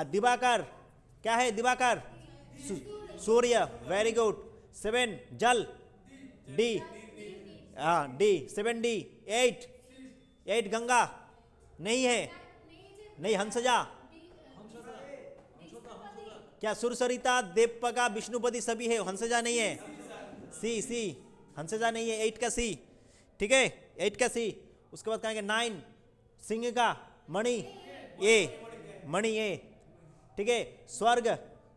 दिवाकर, क्या है दिवाकर? सूर्य, वेरी गुड। 7 जल, डी, हाँ डी, 7 डी। 8 गंगा, नहीं है, नहीं। हंसजा, क्या सुरसरिता, देवपका, विष्णुपति सभी है, हंसजा नहीं है। सी सी, हंसजा नहीं है। 8 का सी, ठीक है, 8 का सी। उसके बाद कहेंगे 9 सिंह का मणि, ए, मणि ए, ठीक है। स्वर्ग,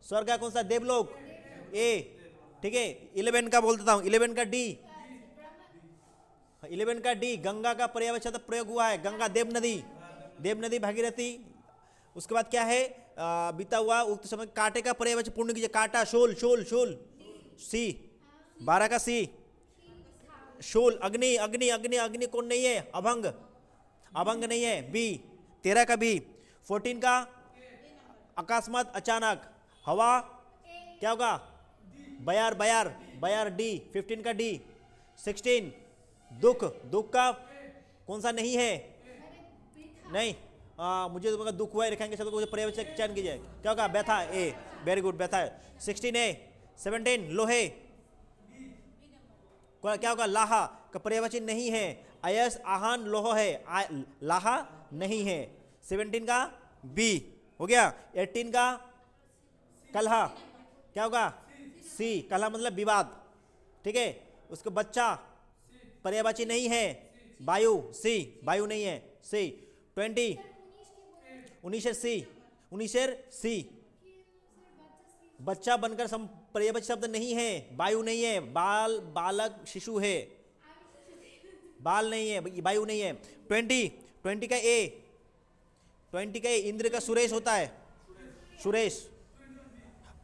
स्वर्ग का कौन सा? देवलोक, ए, ठीक है। 11 का बोल देता हूं, 11 का डी, 11 का डी। गंगा का पर्यायवाची शब्द प्रयोग हुआ है, गंगा, देव नदी, देव नदी, भागीरथी। उसके बाद क्या है? बीता हुआ उक्त समय। कांटे का पर्यायवाची पूर्ण कीजिए, कांटा, शूल, शूल, शूल, सी। 12 का सी, शूल। अग्नि, अग्नि, अग्नि, अग्नि कौन नहीं है? अभंग, अभंग नहीं है, बी। 13 का बी। 14 का अकस्मात, अचानक। हवा, क्या होगा? बयार, बयार, बयार, डी। 15 का डी। 16 दुख, दुख का कौन सा नहीं है? नहीं, मुझे तो दुख हुआ है, लिखेंगे शब्द को, मुझे पर्यायवाची चयन कीजिए। क्या होगा? व्यथा, ए, वेरी गुड, व्यथा है। 16 ए। 17 लोहे, क्या होगा? लाहा का पर्यायवाची नहीं है, अयस, आहान, लोह है, लाहा नहीं है। 17 का बी, हो गया। 18 का कलहा, क्या होगा? सी, कलहा मतलब विवाद, ठीक है। उसका बच्चा, पर्यायवाची नहीं है, वायु, सी, वायु नहीं है, सी। 20 19 सी, 19 सी। बच्चा बनकर पर्यायवाची शब्द नहीं है, वायु नहीं है, बाल, बालक, शिशु है, बाल नहीं है, वायु नहीं है। 20 का ए, 20 का ए, इंद्र का सुरेश होता है, सुरेश।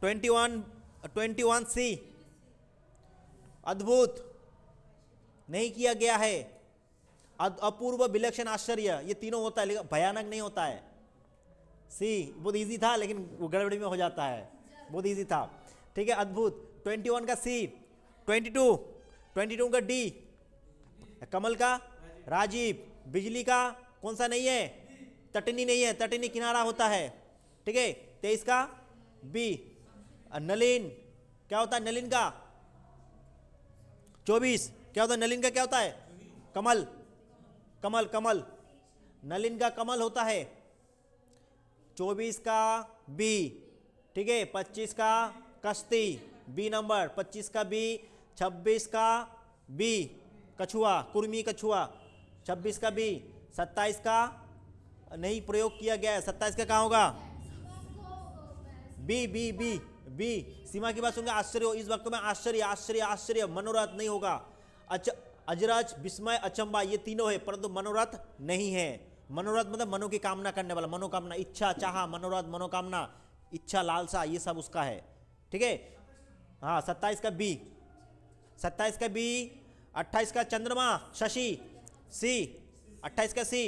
21 सी, अद्भुत, नहीं किया गया है, अपूर्व, विलक्षण, आश्चर्य, ये तीनों होता है, लेकिन भयानक नहीं होता है। सी बहुत इजी था, लेकिन वो गड़बड़ी में हो जाता है, बहुत इजी था, ठीक है। अद्भुत। 21 का सी। 22 का डी, कमल का राजीव, बिजली का कौन सा नहीं है? तटनी नहीं है, तटनी किनारा होता है, ठीक है। 23 का बी, नलिन, क्या होता है नलिन का? 24 क्या होता है नलिन का? क्या होता है? कमल, कमल, कमल, नलिन का कमल होता है। 24 का बी, ठीक है। 25 का कश्ती, बी नंबर। 25 का बी। 26 का बी, कछुआ, कुर्मी, कछुआ, 26 का बी। 27 का नहीं प्रयोग किया गया है, 27 का कहाँ होगा? B B B B. सीमा की बात सुनकर आश्चर्य हो, इस वक्त में आश्चर्य, आश्चर्य, आश्चर्य, मनोरथ नहीं होगा। अजरज, विस्मय, अचंबा, ये तीनों है, परंतु मनोरथ नहीं है। मनोरथ मतलब मनो की कामना करने वाला, मनोकामना, इच्छा, चाह, मनोरथ, मनोकामना, इच्छा, लालसा, ये सब उसका है, ठीक है। हाँ, 27 का बी, 27 का बी। 28 का चंद्रमा, शशि, सी। 28 का सी।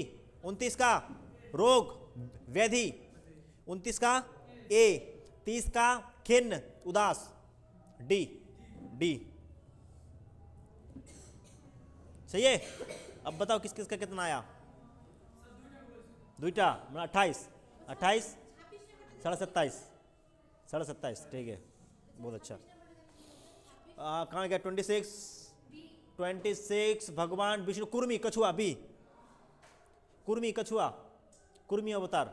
29 का रोग, व्याधि, 29 का ए। 30 का खिन्न, उदास, डी, डी। सही है। अब बताओ किस किस का कितना आया? दुईटा मतलब 28, 28 27.5, 27.5, ठीक है, बहुत अच्छा। कहाँ गया? 26, 26 भगवान विष्णु कुर्मी कछुआ बी, কুর্মি কছুয়া, কুর্মি অবতার,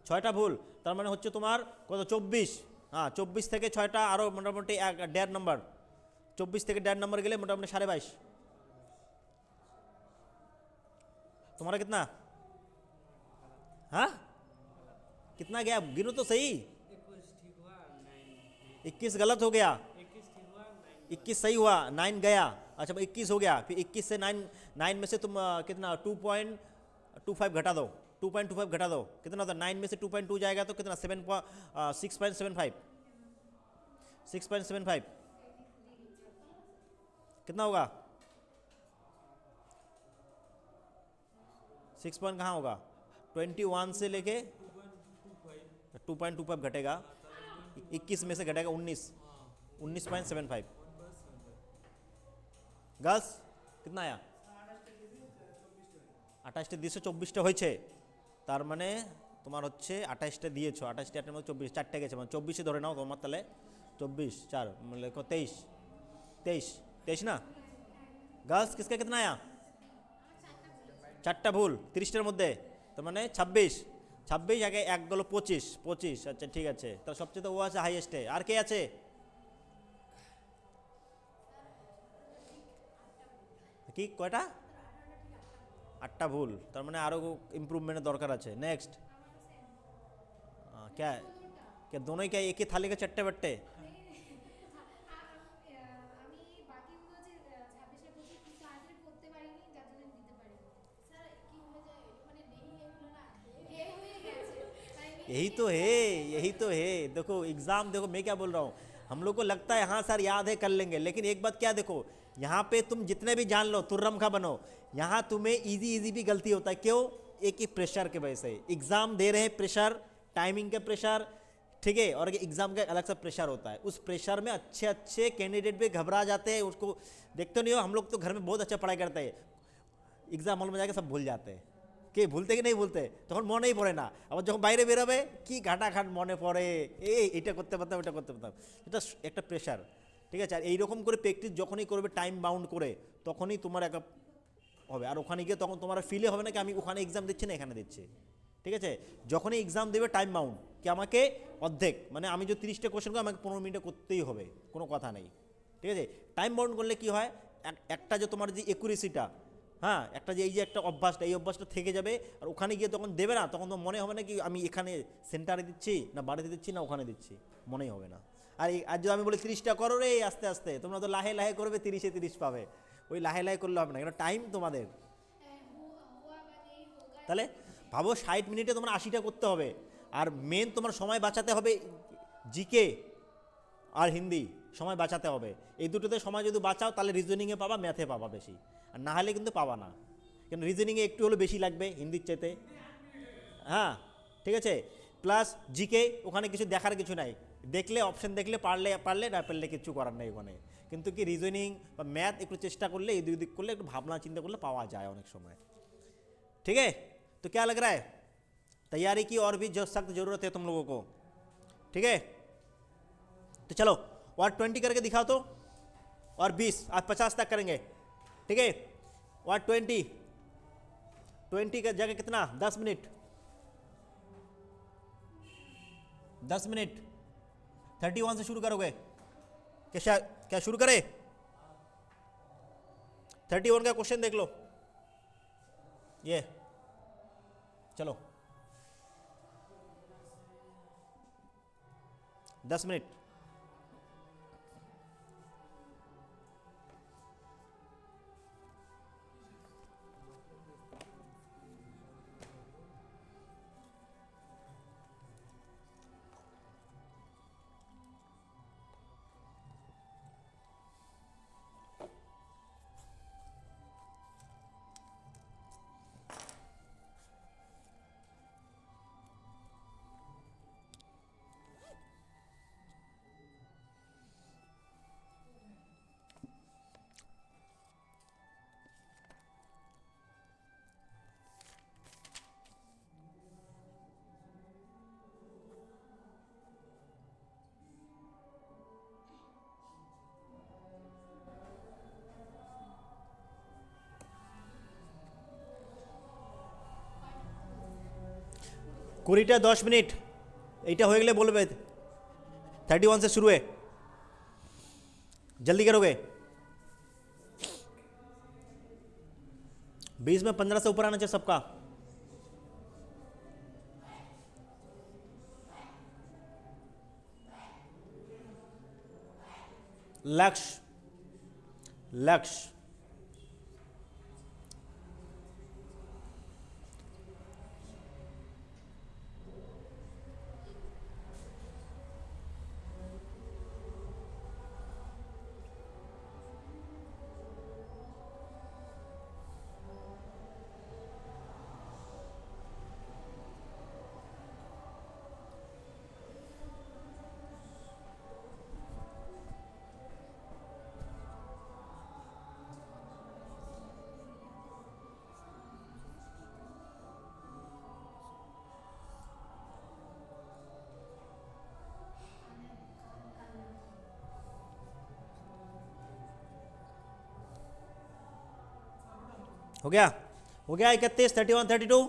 ছয়টা ভুল। তার মানে হচ্ছে তোমার কত? 24। হ্যাঁ 24 থেকে 6টা আরও মোটামুটি 1.5 নম্বর, 24 থেকে 1.5 নম্বর গেলে মোটামুটি 22.5। तुम्हारा कितना? हाँ कितना गया? गिनो तो सही। 21 गलत हो गया, 21 सही हुआ, 9 गया। अच्छा 21 हो गया, फिर 21 से 9 में से तुम कितना 2.25 घटा दो, 2.25 घटा दो, कितना होता है? 9 में से 2.2 जाएगा तो कितना? 6.75, 6.75 कितना होगा? 6 पॉइंट कहाँ होगा? 21 से लेके 2.25 घटेगा, 21 में से घटेगा 19.75। গার্লস কিतना আয়া? 28টা দিয়েছো, 24টা হয়েছে। তার মানে তোমার হচ্ছে 28টা দিয়েছো, 28টা 8 এর মধ্যে 24, 4টে গেছে, মানে 24 ধরে নাও তোমার। তাহলে 24 4 মানে 23, 23 না? গার্লস কিসকা কিतना আয়া? 4টা ভুল 30টার মধ্যে, তার মানে 26 আগে এক গেলো 25। আচ্ছা ঠিক আছে, তাহলে সবচেয়ে তো ও আছে হাইয়েস্টে। আর কে আছে? কি কয়টা? 8টা ভুল, তার মানে আরও इम्प्रूवमेंट দরকার আছে। नेक्स्ट क्या क्या दोनों ही क्या एक ही थाली के चट्टे बट्टे? यही तो है। देखो एग्जाम, देखो मैं क्या बोल रहा हूँ, हम लोग को लगता है हाँ सर याद है कर लेंगे, लेकिन एक बात क्या देखो, यहाँ पे तुम जितने भी जान लो तुर्रम खा बनो, यहाँ तुम्हें इजी भी गलती होता है। क्यों? एक ही प्रेशर के वजह से। एग्जाम दे रहे हैं, प्रेशर, टाइमिंग का प्रेशर, ठीक है, और एग्जाम का अलग सा प्रेशर होता है। उस प्रेशर में अच्छे कैंडिडेट भी घबरा जाते हैं। उसको देखते नहीं हो, हम लोग तो घर में बहुत अच्छा पढ़ाई करते हैं, एग्जाम हॉल में जाकर सब भूल जाते हैं। কে ভুলতে কি নেই ভুলতে, তখন মনেই পড়ে না। আবার যখন বাইরে বেরোবে কি ঘাটাঘাট মনে পড়ে, এটা করতে পারতাম, এটা করতে পারতাম। এটা একটা প্রেশার, ঠিক আছে। আর এইরকম করে প্র্যাকটিস যখনই করবে টাইম বাউন্ড করে, তখনই তোমার একটা হবে। আর ওখানে গিয়ে তখন তোমার ফিলে হবে না কি আমি ওখানে এক্সাম দিচ্ছি না এখানে দিচ্ছি, ঠিক আছে। যখনই এক্সাম দেবে টাইম বাউন্ড কি আমাকে অর্ধেক, মানে আমি যদি 30টা কোশ্চেন করি আমাকে 15 মিনিটে করতেই হবে, কোনো কথা নেই, ঠিক আছে। টাইম বাউন্ড করলে কি হয়, একটা যে তোমার যে একুরেসিটা, হ্যাঁ একটা যে এই যে একটা অভ্যাসটা, এই অভ্যাসটা থেকে যাবে। আর ওখানে গিয়ে তখন দেবে না, তখন তো মনে হবে না কি আমি এখানে সেন্টারে দিচ্ছি না বাড়িতে দিচ্ছি না ওখানে দিচ্ছি, মনেই হবে না। আর যদি আমি বলি 30টা করো রে আস্তে আস্তে, তোমরা তো লাহে লাহে করবে, 30-এ 30 পাবে। ওই লাহে লাহে করলে হবে না, কেন টাইম তোমাদের। তাহলে ভাবো 60 মিনিটে তোমার 80টা করতে হবে। আর মেন তোমার সময় বাঁচাতে হবে, জিকে আর হিন্দি সময় বাঁচাতে হবে। এই দুটোতে সময় যদি বাঁচাও তাহলে রিজনিংয়ে পাবা, ম্যাথে পাবা বেশি, আর না হলে কিন্তু পাবা না। কেন রিজনিংয়ে একটু হলে বেশি লাগবে হিন্দির চাইতে, হ্যাঁ ঠিক আছে। প্লাস জিকে ওখানে কিছু দেখার কিছু নাই, দেখলে অপশন দেখলে পারলে পারলে, না পারলে কিছু করার নেই ওখানে। কিন্তু কি রিজনিং বা ম্যাথ একটু চেষ্টা করলে, এই দুই দিক করলে, একটু ভাবনা চিন্তা করলে পাওয়া যায় অনেক সময়, ठीक है। तो क्या लग रहा है, तैयारी की और भी जो सख्त ज़रूरत है तुम लोगों को, ठीक है। तो चलो और 20 करके दिखाओ तो, और 20, आज 50 तक करेंगे, ठीक है। और 20 का जगह कितना? 10 मिनट, 10 मिनट। 31 से शुरू करोगे क्या शुरू करें? 31 का क्वेश्चन देख लो, ये चलो 10 मिनट। কুড়িটা 10 মিনিট এইটা হয়ে গেলে বলবে 31 से शुरू है, जल्दी करोगे। 20 में 15 से ऊपर आना चाहिए सबका। लक्ष्य लक्ष्य हो गया, हो गया 31, 31, 32।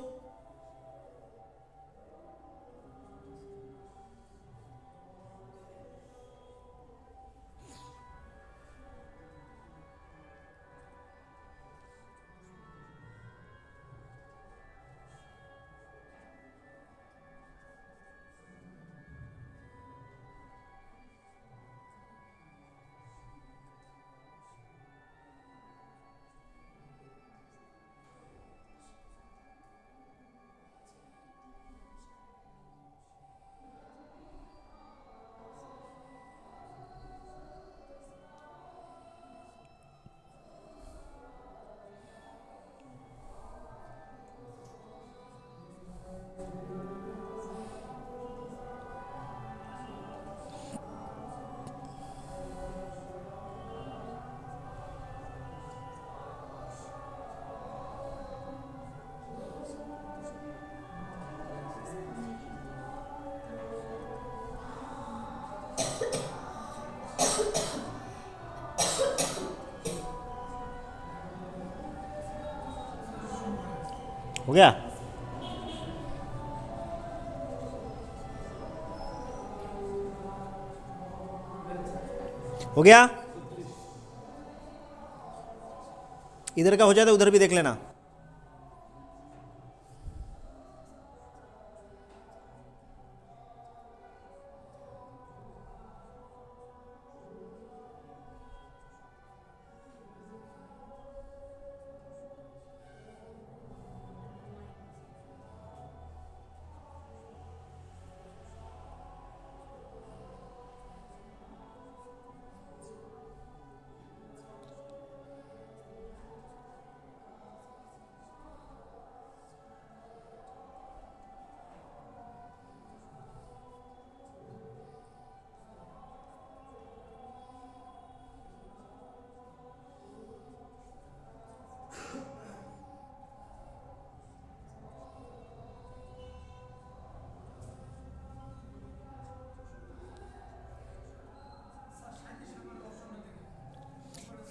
हो गया, हो गया। इधर का हो जाए तो उधर भी देख लेना।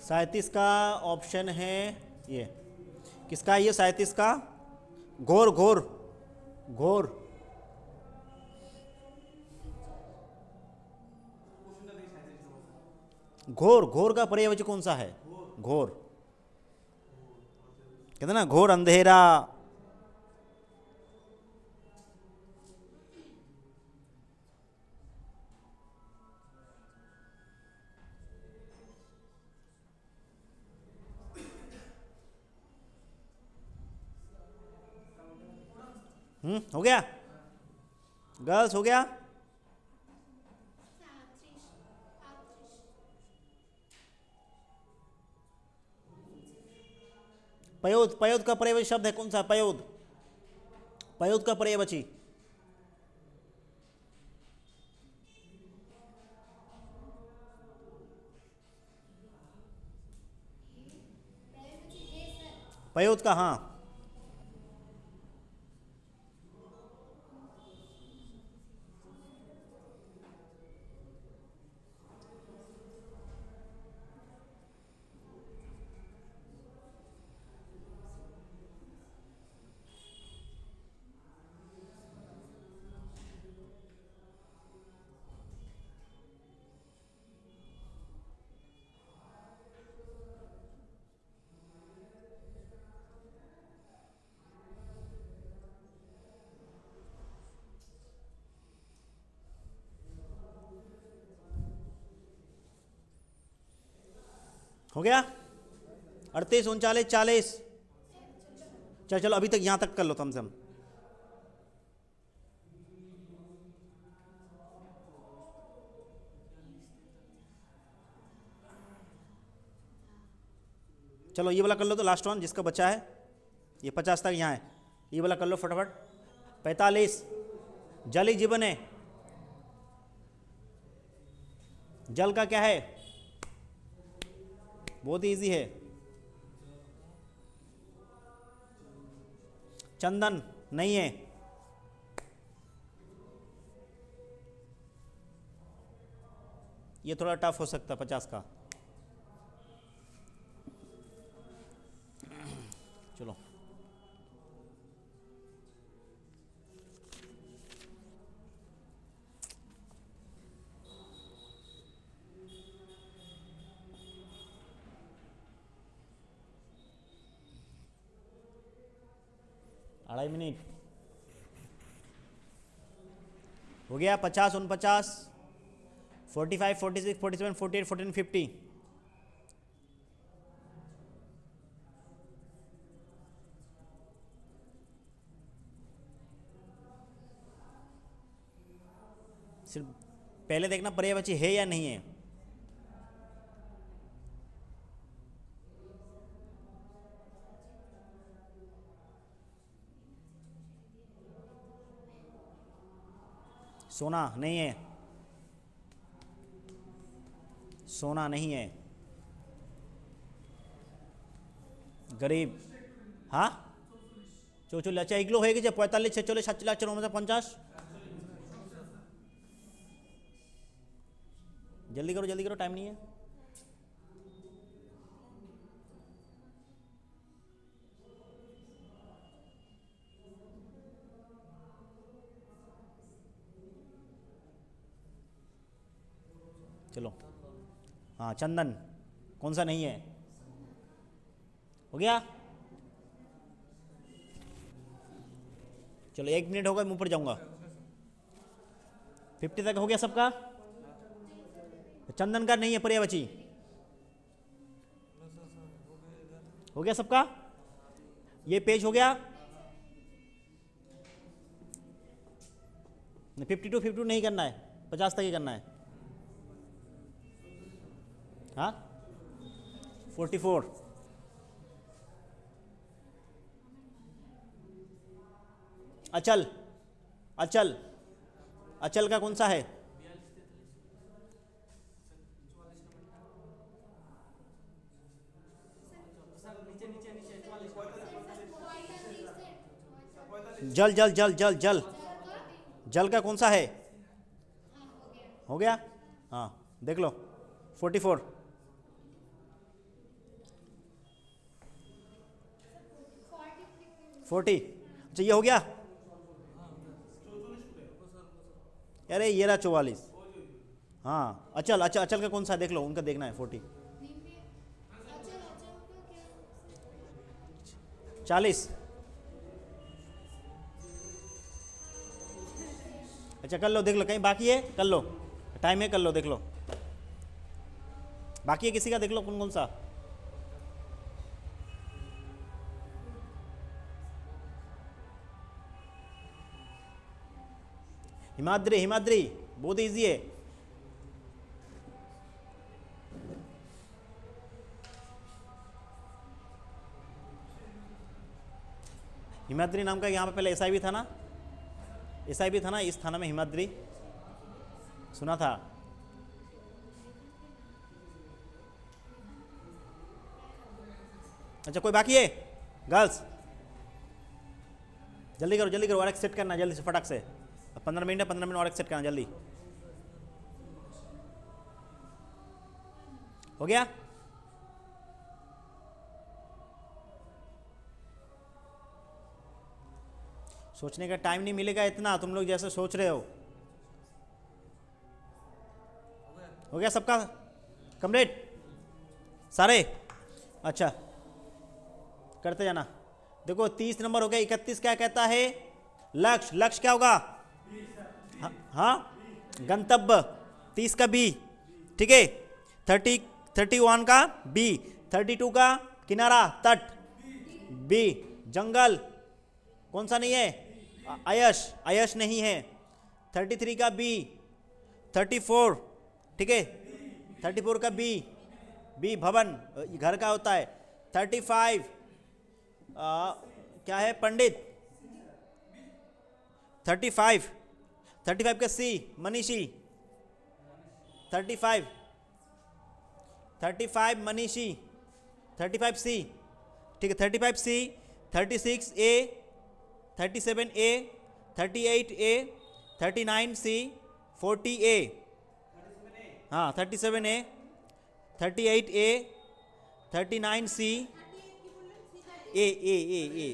सैंतीस का ऑप्शन है ये, किसका है ये 37 का? घोर घोर घोर घोर घोर का पर्यायवाची कौन सा है? घोर, कहते ना घोर अंधेरा। हो गया गर्ल्स, हो गया। पयोद, पयोद का पर्यायवाची शब्द है कौन सा? पयोद, पयोद का पर्यायवाची। पयोद का, हाँ। हो गया 38 39 40। चलो चलो अभी तक यहां तक कर लो कम से कम। चलो ये वाला कर लो तो लास्ट वन जिसका बचा है, ये 50 तक यहाँ है, ये वाला कर लो फटाफट। 45 जल ही जीवन है। जल का क्या है? बहुत इजी है। चंदन नहीं है। ये थोड़ा टफ हो सकता है 50 का। चलो अढ़ाई मिनट हो गया। 50 49 45 46 47 48 14 50। सिर्फ पहले देखना पर्यायवाची है या नहीं है। सोना नहीं है। सोना नहीं है। गरीब हाँ चौचल्लिस। अच्छा एगलो है कि 45 46 47 54 50। जल्दी करो टाइम नहीं है। चलो हाँ चंदन कौन सा नहीं है? हो गया। चलो 1 मिनट होगा, मैं ऊपर जाऊंगा। 50 तक हो गया सबका। चंदन का नहीं है पर्यायवाची। हो गया सबका। ये पेज हो गया। 52 नहीं करना है, 50 तक ही करना है। हाँ 44 अचल। अचल अचल का कौन सा है? जल जल जल जल जल जल का कौन सा है? हो गया। हाँ देख लो 44 40। अच्छा ये हो गया। अरे ये रहा 44। हाँ अचल अच्छा अचल का कौन सा है देख लो, उनका देखना है। 40 अच्छा कर लो, देख लो कहीं बाकी है, कर लो टाइम है, कर लो देख लो बाकी है किसी का, देख लो कौन कौन सा। हिमाद्री हिमाद्री बहुत इजी है। हिमाद्री नाम का यहाँ पे पहले एसआई भी था ना, एसआई भी था ना इस थाना में, हिमाद्री सुना था। अच्छा कोई बाकी है गर्ल्स? जल्दी करो और एक्सेप्ट करना जल्दी से फटाक से। 15 मिनट है, 15 मिनट और एक्सेप्ट करना जल्दी। हो गया। सोचने का टाइम नहीं मिलेगा इतना तुम लोग जैसे सोच रहे हो। हो गया सबका कंप्लीट सारे? अच्छा करते जाना। देखो 30 नंबर हो गया। 31 क्या कहता है? लक्ष्य। लक्ष्य क्या होगा? हाँ गंतव्य। 30 का बी। ठीक है। 31 का बी, 32 का किनारा तट बी, जंगल कौन सा नहीं है, अयश, अयश नहीं है। 33 का बी, 34 ठीक है, 34 का बी, बी भवन घर का होता है। 35 क्या है पंडित, 35 का सी मनीषी, 35 मनीषी, 35 सी ठीक है, 35 सी, 36 ए, 37 ए, 38 ए, 39 सी, 40 ए, हाँ 37 ए, 38 ए, 39 सी, ए ए ए ए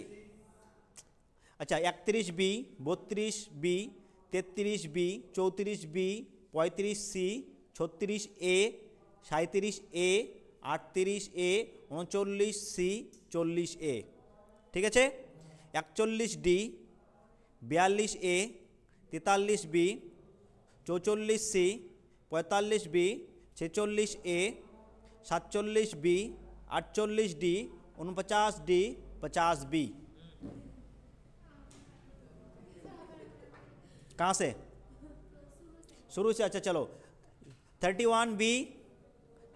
अच्छा 31 बी, 32 बी, 33 बी, 34 बी, 35 सी, 36 ए, 37 ए, 38 ए, 39 सी, 40 ए ঠিক আছে। 41 ডি, 42 এ, 43 বি, 44 সি, 45 বি, 46 এ, 47 বি, 48 ডি, 49 ডি, 50 बी। कहाँ से शुरू से, अच्छा चलो 31 बी,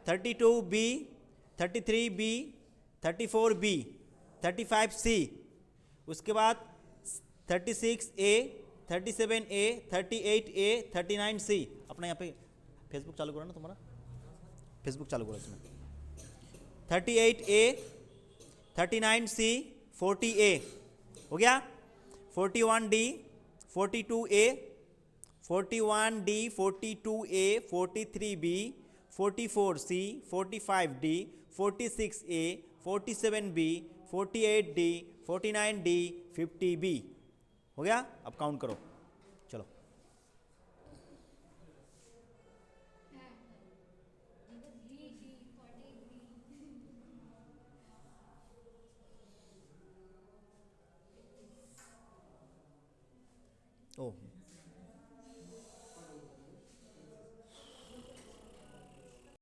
32 बी, 33 बी, 34 बी, 35 सी, उसके बाद 36 ए, 37 ए, 38 ए, 39 सी। अपना यहाँ पे फेसबुक चालू करो ना, तुम्हारा फेसबुक चालू करो इसमें। 38 ए, 39 सी, 40 ए हो गया। 41 डी, 42 ए, 41 डी, 42 ए, 43 बी, 44 सी, 45 डी, 46 ए, 47 बी, 48 डी, 49 डी, 50 बी हो गया। अब काउंट करो चलो। ओ